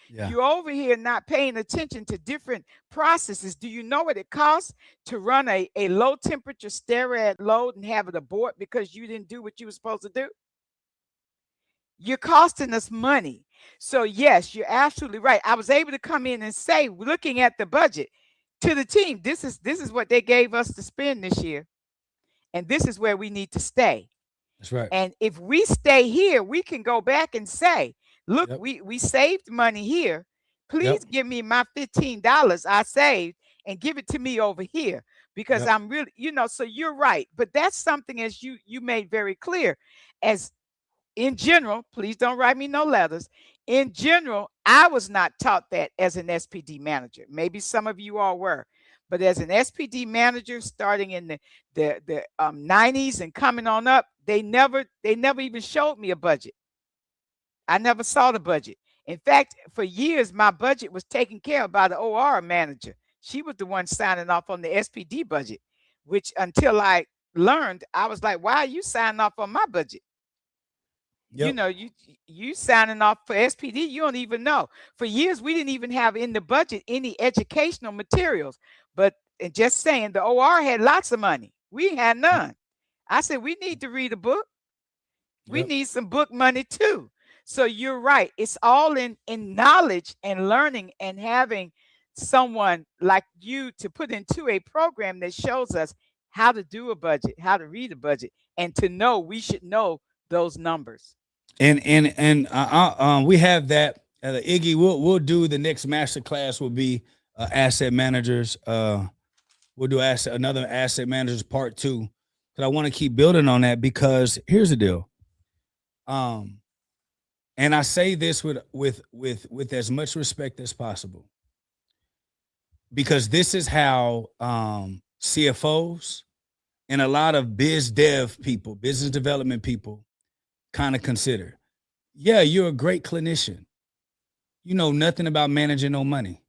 Yeah. You're over here not paying attention to different processes. Do you know what it costs to run a low temperature sterile load and have it abort because you didn't do what you were supposed to do? You're costing us money. So yes, you're absolutely right. I was able to come in and say, looking at the budget to the team, this is what they gave us to spend this year, and this is where we need to stay. That's right. And if we stay here, we can go back and say, look, Yep. we saved money here. Please Yep. give me my $15 I saved and give it to me over here, because Yep. I'm really, so you're right. But that's something, as you made very clear, as in general, please don't write me no letters. In general, I was not taught that as an SPD manager. Maybe some of you all were, but as an SPD manager, starting in the 90s and coming on up, they never even showed me a budget. I never saw the budget. In fact, for years, my budget was taken care of by the OR manager. She was the one signing off on the SPD budget, which until I learned, I was like, why are you signing off on my budget? Yep. You signing off for SPD, you don't even know. For years, we didn't even have in the budget any educational materials. But and just saying, the OR had lots of money. We had none. I said, we need to read a book. We Yep. need some book money too. So you're right. It's all in knowledge and learning, and having someone like you to put into a program that shows us how to do a budget, how to read a budget, and to know we should know those numbers. And we have that. Iggy, we'll do the next master class will be asset managers. We'll do another asset managers part 2. But I want to keep building on that, because here's the deal. And I say this with as much respect as possible, because this is how CFOs and a lot of biz dev people, business development people, kind of consider. Yeah, you're a great clinician. You know nothing about managing no money,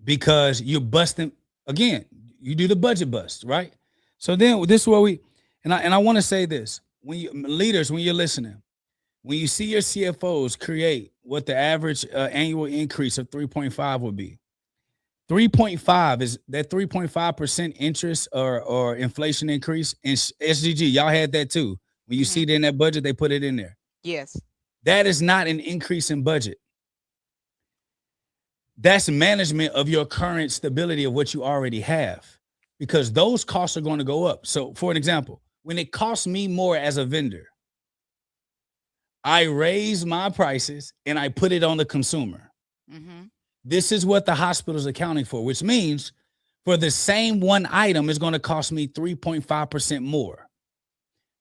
because you're busting. Again, you do the budget bust, right? So then this is where I want to say this. When you're listening, when you see your CFOs create what the average annual increase of 3.5 would be, 3.5 is that 3.5% interest or inflation increase in SGG. Y'all had that too. When you see it in that budget, they put it in there. Yes. That is not an increase in budget. That's management of your current stability of what you already have, because those costs are going to go up. So for an example, when it costs me more as a vendor, I raise my prices and I put it on the consumer. This is what the hospital is accounting for, which means for the same one item is going to cost me 3.5% more.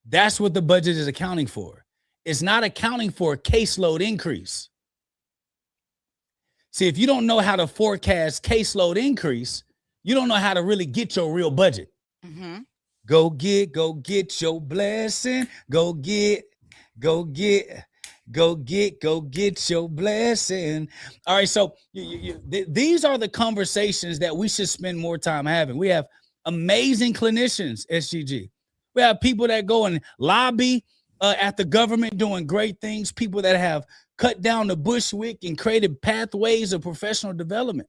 That's what the budget is accounting for. It's not accounting for a caseload increase. See, if you don't know how to forecast caseload increase, you don't know how to really get your real budget. Go get your blessing. Go get your blessing. All right, so these are the conversations that we should spend more time having. We have amazing clinicians, SGG. We have people that go and lobby at the government doing great things, people that have cut down the Bushwick and created pathways of professional development.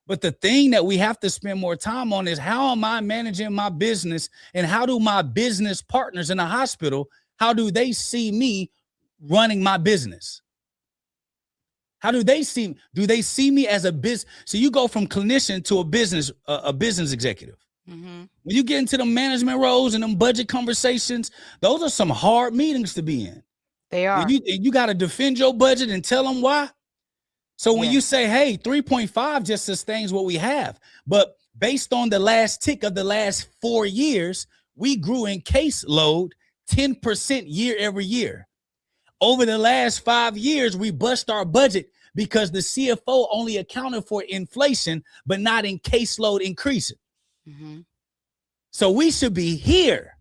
But the thing that we have to spend more time on is, how am I managing my business, and how do my business partners in the hospital, how do they see me running my business? How do they see me as a business? So you go from clinician to a business executive. When you get into the management roles and them budget conversations, those are some hard meetings to be in. They are. You got to defend your budget and tell them why. So when you say, hey, 3.5 just sustains what we have, but based on the last tick of the last 4 years, we grew in caseload 10% year every year. Over the last 5 years, we bust our budget because the CFO only accounted for inflation, but not in caseload increasing. So we should be here.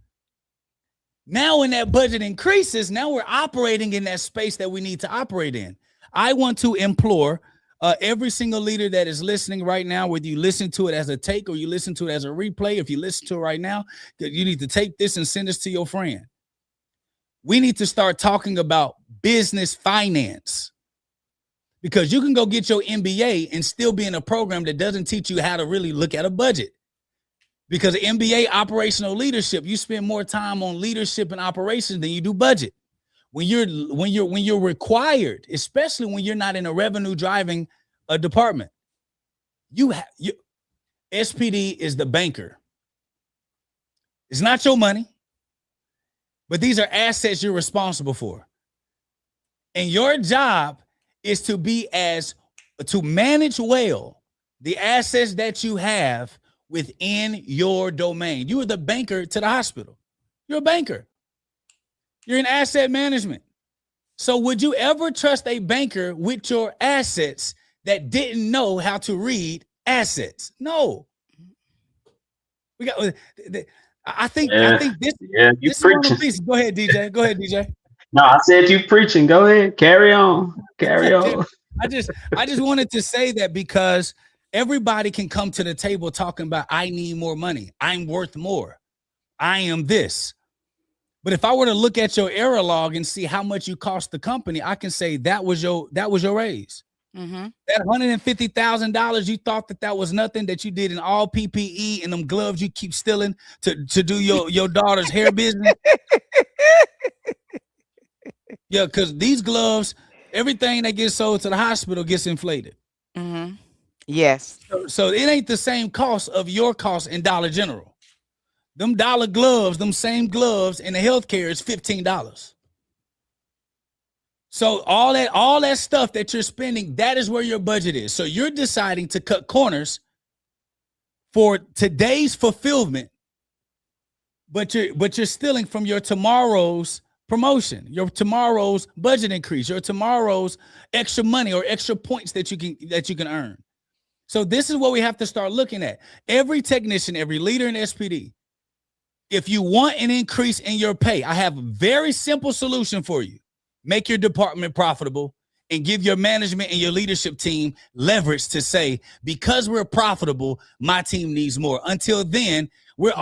Now when that budget increases, now we're operating in that space that we need to operate in. I want to implore every single leader that is listening right now, whether you listen to it as a take or you listen to it as a replay, if you listen to it right now, you need to take this and send this to your friend. We need to start talking about business finance, because you can go get your MBA and still be in a program that doesn't teach you how to really look at a budget. Because MBA operational leadership, you spend more time on leadership and operations than you do budget. when you're required, especially when you're not in a revenue driving department, SPD is the banker. It's not your money, but these are assets you're responsible for. And your job is to manage well the assets that you have within your domain. You are the banker to the hospital. You're a banker. You're in asset management. So would you ever trust a banker with your assets that didn't know how to read assets? No. I think this you this is one of the preaching. pieces. Go ahead, DJ. Go ahead, DJ. No, I said you preaching. Go ahead. Carry on. Carry on. I just wanted to say that because everybody can come to the table talking about, I need more money. I'm worth more. I am this. But if I were to look at your error log and see how much you cost the company, I can say that was your raise. Mm-hmm. That $150,000 you thought that was nothing, that you did in all PPE and them gloves you keep stealing to do your daughter's hair business. Yeah, because these gloves, everything that gets sold to the hospital gets inflated. Mm-hmm. Yes. So it ain't the same cost of your cost in Dollar General. Them dollar gloves, them same gloves in the healthcare is $15. So all that stuff that you're spending, that is where your budget is. So you're deciding to cut corners for today's fulfillment, but you're stealing from your tomorrow's promotion, your tomorrow's budget increase, your tomorrow's extra money or extra points that you can earn. So this is what we have to start looking at. Every technician, every leader in SPD, if you want an increase in your pay, I have a very simple solution for you. Make your department profitable and give your management and your leadership team leverage to say, because we're profitable, my team needs more. Until then, we're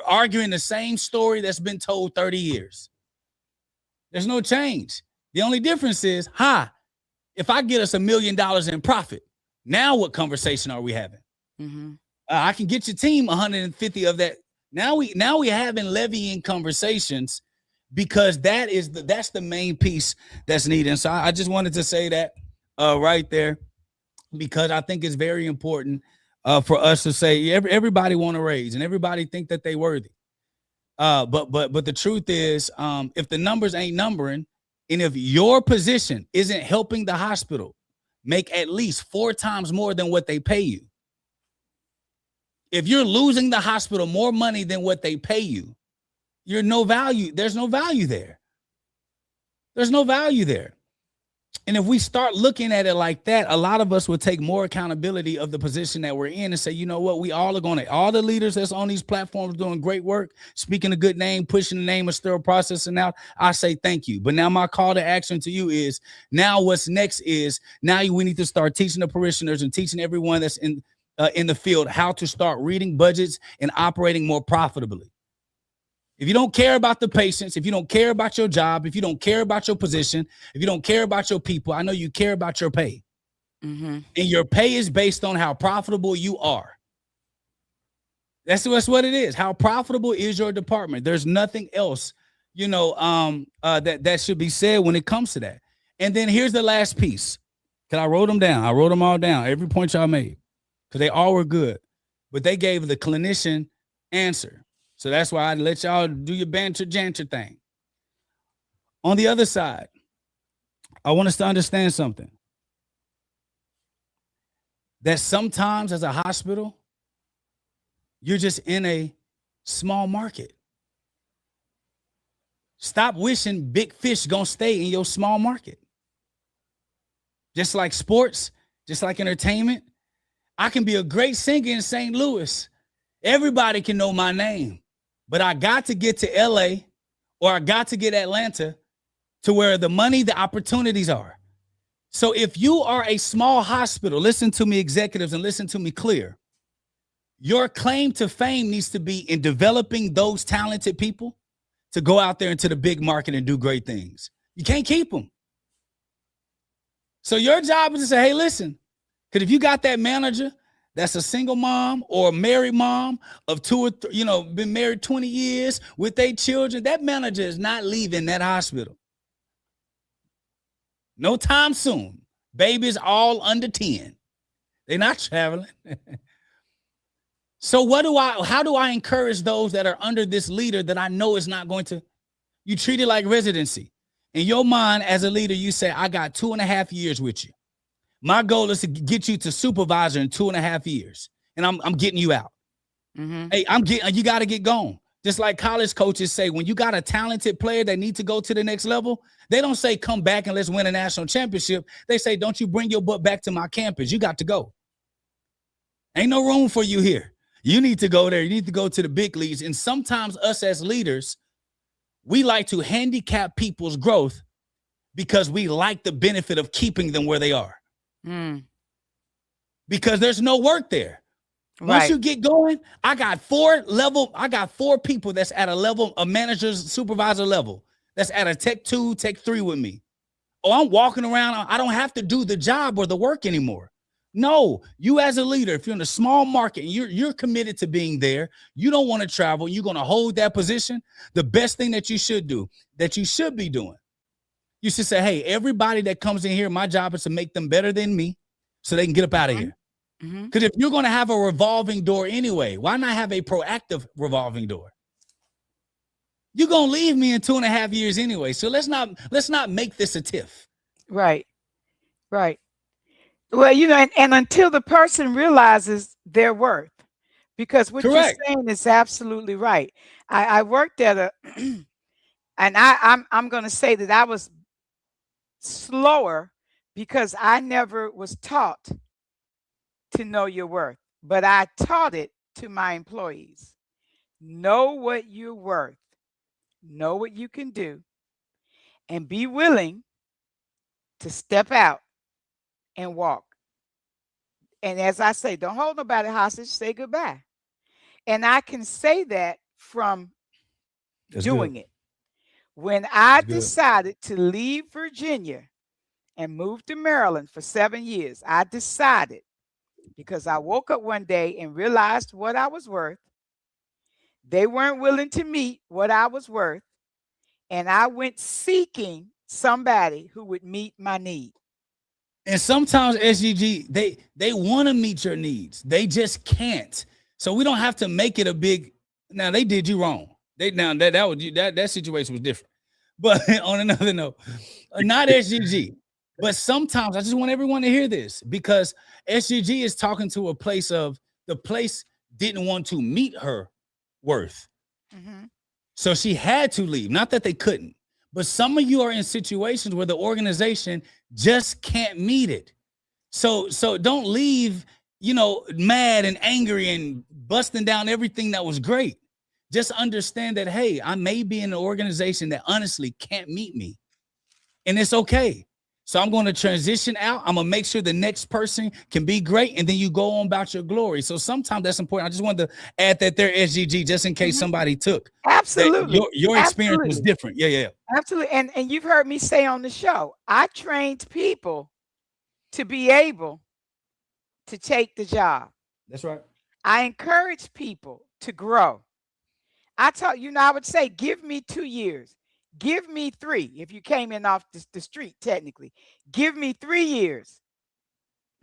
arguing the same story that's been told 30 years. There's no change. The only difference is, if I get us $1 million in profit, now what conversation are we having? Mm-hmm. I can get your team 150 of that. Now we having levying conversations, because that's the main piece that's needed. And so I just wanted to say that right there, because I think it's very important for us to say everybody want to raise and everybody think that they worthy. But the truth is, if the numbers ain't numbering, and if your position isn't helping the hospital make at least 4 times more than what they pay you, if you're losing the hospital more money than what they pay you, you're no value. There's no value there. There's no value there. And if we start looking at it like that, a lot of us will take more accountability of the position that we're in and say, you know what, we all are going to, all the leaders that's on these platforms doing great work, speaking a good name, pushing the name of Sterile Processing out, I say thank you. But now my call to action to you is, now what's next is, now we need to start teaching the parishioners and teaching everyone that's in the field how to start reading budgets and operating more profitably. If you don't care about the patients, if you don't care about your job, if you don't care about your position, if you don't care about your people, I know you care about your pay. Mm-hmm. And your pay is based on how profitable you are. That's what it is. How profitable is your department? There's nothing else, that should be said when it comes to that. And then here's the last piece. Because I wrote them down. I wrote them all down. Every point y'all made. Because they all were good. But they gave the clinician answer. So that's why I let y'all do your banter thing. On the other side, I want us to understand something. That sometimes as a hospital, you're just in a small market. Stop wishing big fish gonna stay in your small market. Just like sports, just like entertainment. I can be a great singer in St. Louis. Everybody can know my name. But I got to get to LA, or I got to get Atlanta, to where the money, the opportunities are. So if you are a small hospital, listen to me, executives, and listen to me clear. Your claim to fame needs to be in developing those talented people to go out there into the big market and do great things. You can't keep them. So your job is to say, hey, listen, because if you got that manager that's a single mom or a married mom of 2 or 3, you know, been married 20 years with their children, that manager is not leaving that hospital. No time soon. Babies all under 10. They're not traveling. So how do I encourage those that are under this leader that I know is not going to, you treat it like residency. In your mind as a leader, you say, I got 2.5 years with you. My goal is to get you to supervisor in 2.5 years. And I'm getting you out. Hey, you got to get going. Just like college coaches say, when you got a talented player that needs to go to the next level, they don't say, come back and let's win a national championship. They say, don't you bring your butt back to my campus. You got to go. Ain't no room for you here. You need to go there. You need to go to the big leagues. And sometimes us as leaders, we like to handicap people's growth because we like the benefit of keeping them where they are. Because there's no work there. Once you get going, I got 4 people that's at a level, a manager's supervisor level, that's at a tech 2, tech 3 with me. Oh, I'm walking around. I don't have to do the job or the work anymore. No, you as a leader, if you're in a small market and you're committed to being there, you don't want to travel, you're going to hold that position. The best thing that you should do, that you should be doing, you should say, hey, everybody that comes in here, my job is to make them better than me so they can get up out of here. Because if you're going to have a revolving door anyway, why not have a proactive revolving door? You're going to leave me in 2.5 years anyway. So let's not make this a tiff. Right. Well, you know, and until the person realizes their worth, because what you're saying is absolutely right. I worked at a, and I'm going to say that I was slower because I never was taught to know your worth, but I taught it to my employees. Know what you're worth, know what you can do, and be willing to step out and walk. And as I say, don't hold nobody hostage, say goodbye. And I can say that from doing it. When I decided to leave Virginia and move to Maryland for 7 years, I decided, because I woke up one day and realized what I was worth. They weren't willing to meet what I was worth. And I went seeking somebody who would meet my need. And sometimes SGG, they want to meet your needs. They just can't. So we don't have to make it a big, now they did you wrong. That situation was different. But on another note, not SGG. But sometimes I just want everyone to hear this, because SGG is talking to a place of the place didn't want to meet her worth. So she had to leave. Not that they couldn't, but some of you are in situations where the organization just can't meet it. So don't leave, mad and angry and busting down everything that was great. Just understand that, hey, I may be in an organization that honestly can't meet me, and it's okay. So I'm going to transition out. I'm going to make sure the next person can be great, and then you go on about your glory. So sometimes that's important. I just wanted to add that there, SGG, just in case somebody took. Absolutely. Your experience was different. Yeah. Absolutely. And you've heard me say on the show, I trained people to be able to take the job. That's right. I encourage people to grow. I taught, I would say, give me 2 years. Give me 3 if you came in off the street, technically. Give me 3 years.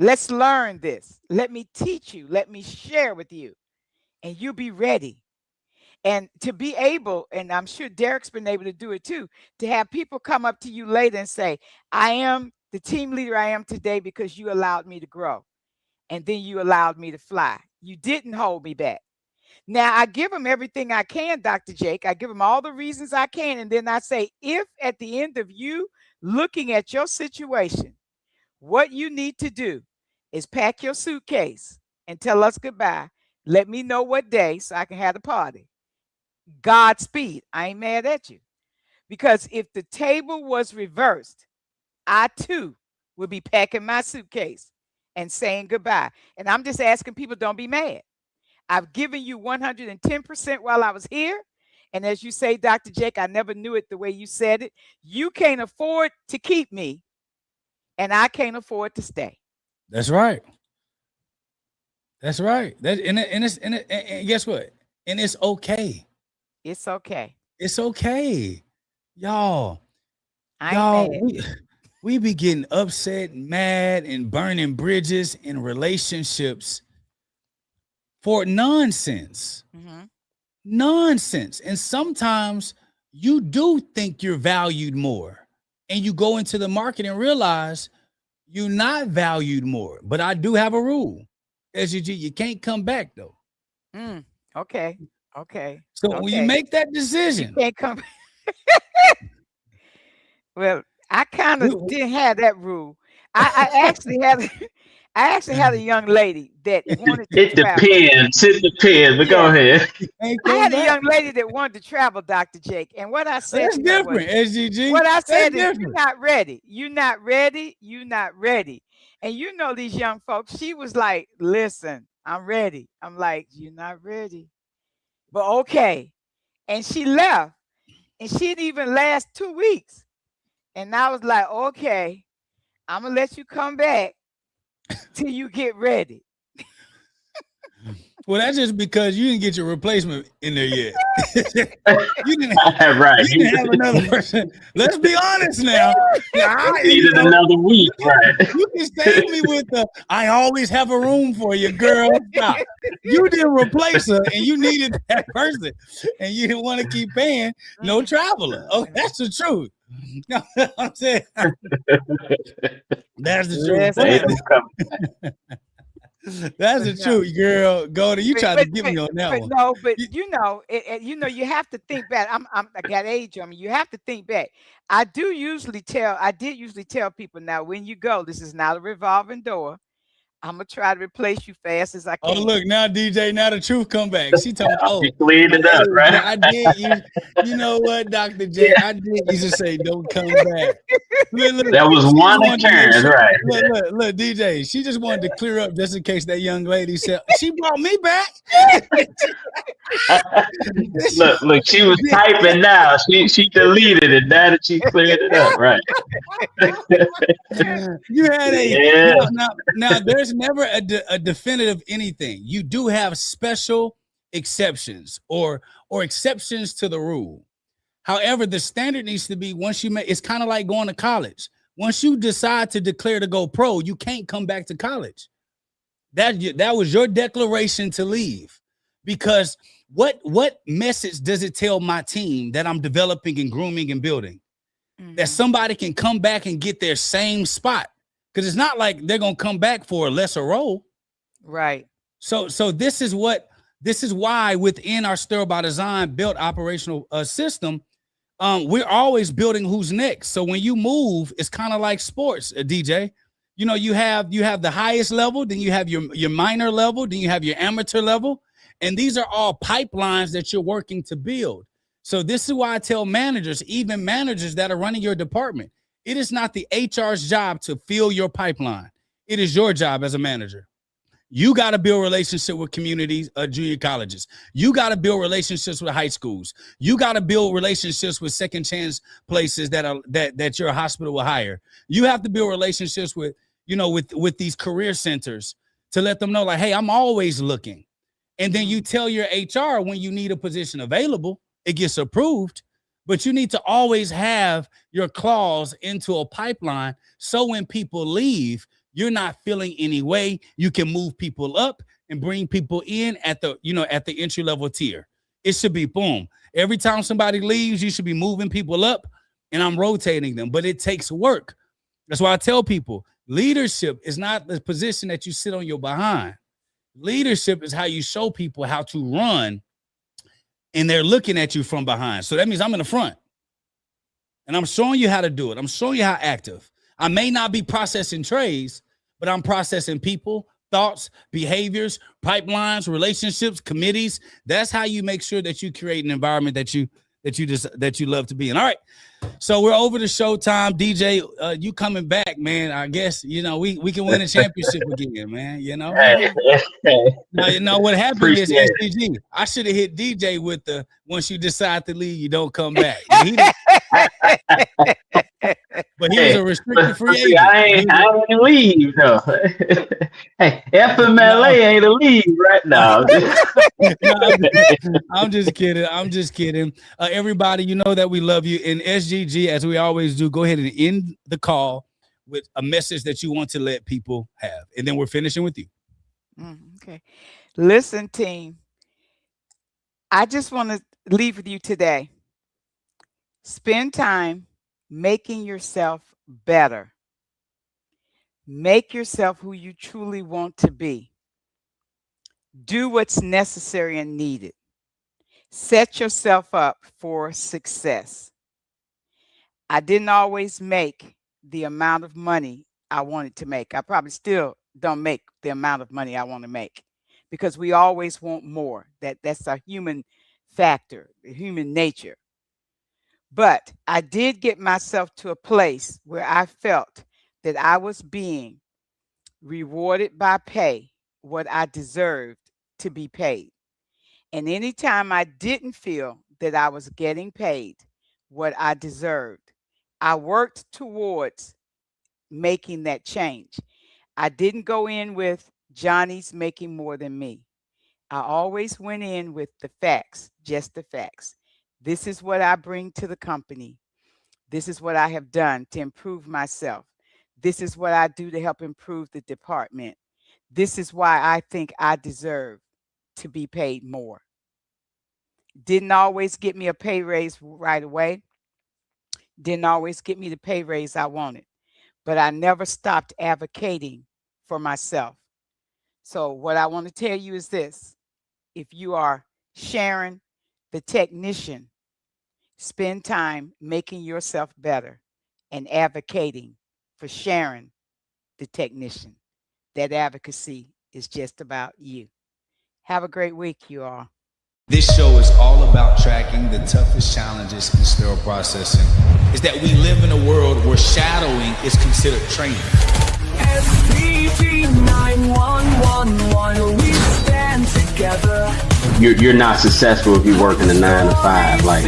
Let's learn this. Let me teach you. Let me share with you. And you'll be ready. And to be able, and I'm sure Derek's been able to do it too, to have people come up to you later and say, I am the team leader I am today because you allowed me to grow. And then you allowed me to fly. You didn't hold me back. Now, I give them everything I can, Dr. Jake. I give them all the reasons I can. And then I say, if at the end of you looking at your situation, what you need to do is pack your suitcase and tell us goodbye. Let me know what day so I can have the party. Godspeed. I ain't mad at you. Because if the table was reversed, I too would be packing my suitcase and saying goodbye. And I'm just asking people, don't be mad. I've given you 110% while I was here. And as you say, Dr. Jake, I never knew it the way you said it. You can't afford to keep me, and I can't afford to stay. That's right. That's right. And guess what? And it's okay. It's okay. It's okay. Y'all, I ain't y'all, mad. we be getting upset, mad, and burning bridges in relationships for nonsense. Mhm. Nonsense. And sometimes you do think you're valued more. And you go into the market and realize you're not valued more. But I do have a rule. SUG, you can't come back though. Okay. Okay. So when you Okay. make that You decision, can't come. Well, I kind we- of didn't have that rule. I actually had I actually had a young lady that wanted to It travel. depends. It depends. But go Yeah. ahead. you can't I come had a back. young lady that wanted to travel, Dr. Jake. And what I said That's to her was, different, SGG. what I That's said is, you're different. not ready. You're not ready. You're not ready. And you know these young folks, she was like, listen, I'm ready. I'm like, you're not ready. But okay. And she left. And she didn't even last 2 weeks. And I was like, okay, I'm gonna let you come back till you get ready. Well, that's just because you didn't get your replacement in there yet. you didn't. Right. You didn't have another person. Let's be honest now. You needed another week, right? You can save me with the I always have a room for you, girl. Stop. You didn't replace her and you needed that person and you didn't want to keep paying no traveler. Oh, that's the truth. No, I'm saying that's the truth. They Listen. don't come. That's the truth, girl. Go to you tried to get me on that But one. no, but you know, you have to think back. I got age on me. You have to think back. I did usually tell people, now when you go, this is not a revolving door. I'm gonna try to replace you fast as I Oh, can. look, now DJ, now the truth come back. She told me, oh, You cleaned it up, right? I did. You know what, Dr. J, I did used to say, don't come back. Look, That was she just one wanted to make occurrence, sure- right? Look, DJ, she just wanted to clear up just in case that young lady said, she brought me back. Look, she was typing now. She deleted it now that she cleared it up, right? You had Yeah. now there's never a definitive anything. You do have special exceptions or exceptions to the rule. However, the standard needs to be once you make it's kind of like going to college. Once you decide to declare to go pro, you can't come back to college. That was your declaration to leave. Because what message does it tell my team that I'm developing and grooming and building? That somebody can come back and get their same spot. Because it's not like they're gonna come back for a lesser role. Right. So this is why within our Sterile By Design built operational system, we're always building who's next. So when you move, it's kind of like sports, DJ. You know, you have the highest level, then you have your minor level, then you have your amateur level, and these are all pipelines that you're working to build. So this is why I tell managers, even managers that are running your department, it is not the HR's job to fill your pipeline. It is your job as a manager. You got to build relationship with communities, junior colleges. You got to build relationships with high schools. You got to build relationships with second chance places that your hospital will hire. You have to build relationships with, with these career centers to let them know, like, hey, I'm always looking. And then you tell your HR when you need a position available, it gets approved. But you need to always have your clause into a pipeline so when people leave, you're not feeling any way. You can move people up and bring people in at the entry level tier. It should be boom. Every time somebody leaves, you should be moving people up and I'm rotating them, but it takes work. That's why I tell people leadership is not the position that you sit on your behind. Leadership is how you show people how to run and they're looking at you from behind. So that means I'm in the front and I'm showing you how to do it. I'm showing you how active. I may not be processing trays, but I'm processing people, thoughts, behaviors, pipelines, relationships, committees. That's how you make sure that you create an environment that you love to be in. All right. So we're over to showtime. DJ, you coming back, man. I guess, we can win a championship again, man. Now, you know what happened is SDG. I should have hit DJ with the once you decide to leave, you don't come back. But he was a restricted free see, agent. I ain't leave though. Hey, FMLA ain't a leave right now. I'm just kidding. I'm just kidding. Everybody, you know that we love you. In SGG, as we always do, go ahead and end the call with a message that you want to let people have. And then we're finishing with you. Okay. Listen, team. I just want to leave with you today. Spend time making yourself better. Make yourself who you truly want to be. Do what's necessary and needed. Set yourself up for success. I didn't always make the amount of money I wanted to make. I probably still don't make the amount of money I want to make because we always want more. That's a human factor, human nature. But I did get myself to a place where I felt that I was being rewarded by pay what I deserved to be paid. And anytime I didn't feel that I was getting paid what I deserved, I worked towards making that change. I didn't go in with Johnny's making more than me. I always went in with the facts, just the facts. This is what I bring to the company. This is what I have done to improve myself. This is what I do to help improve the department. This is why I think I deserve to be paid more. Didn't always get me a pay raise right away. Didn't always get me the pay raise I wanted. But I never stopped advocating for myself. So what I want to tell you is this. If you are Sharon, the technician, spend time making yourself better and advocating for Sharon, the technician. That advocacy is just about you. Have a great week, you all. This show is all about tracking the toughest challenges in sterile processing. Is that we live in a world where shadowing is considered training. SPD911, we stand together. You're not successful if you work in a 9 to 5. Like.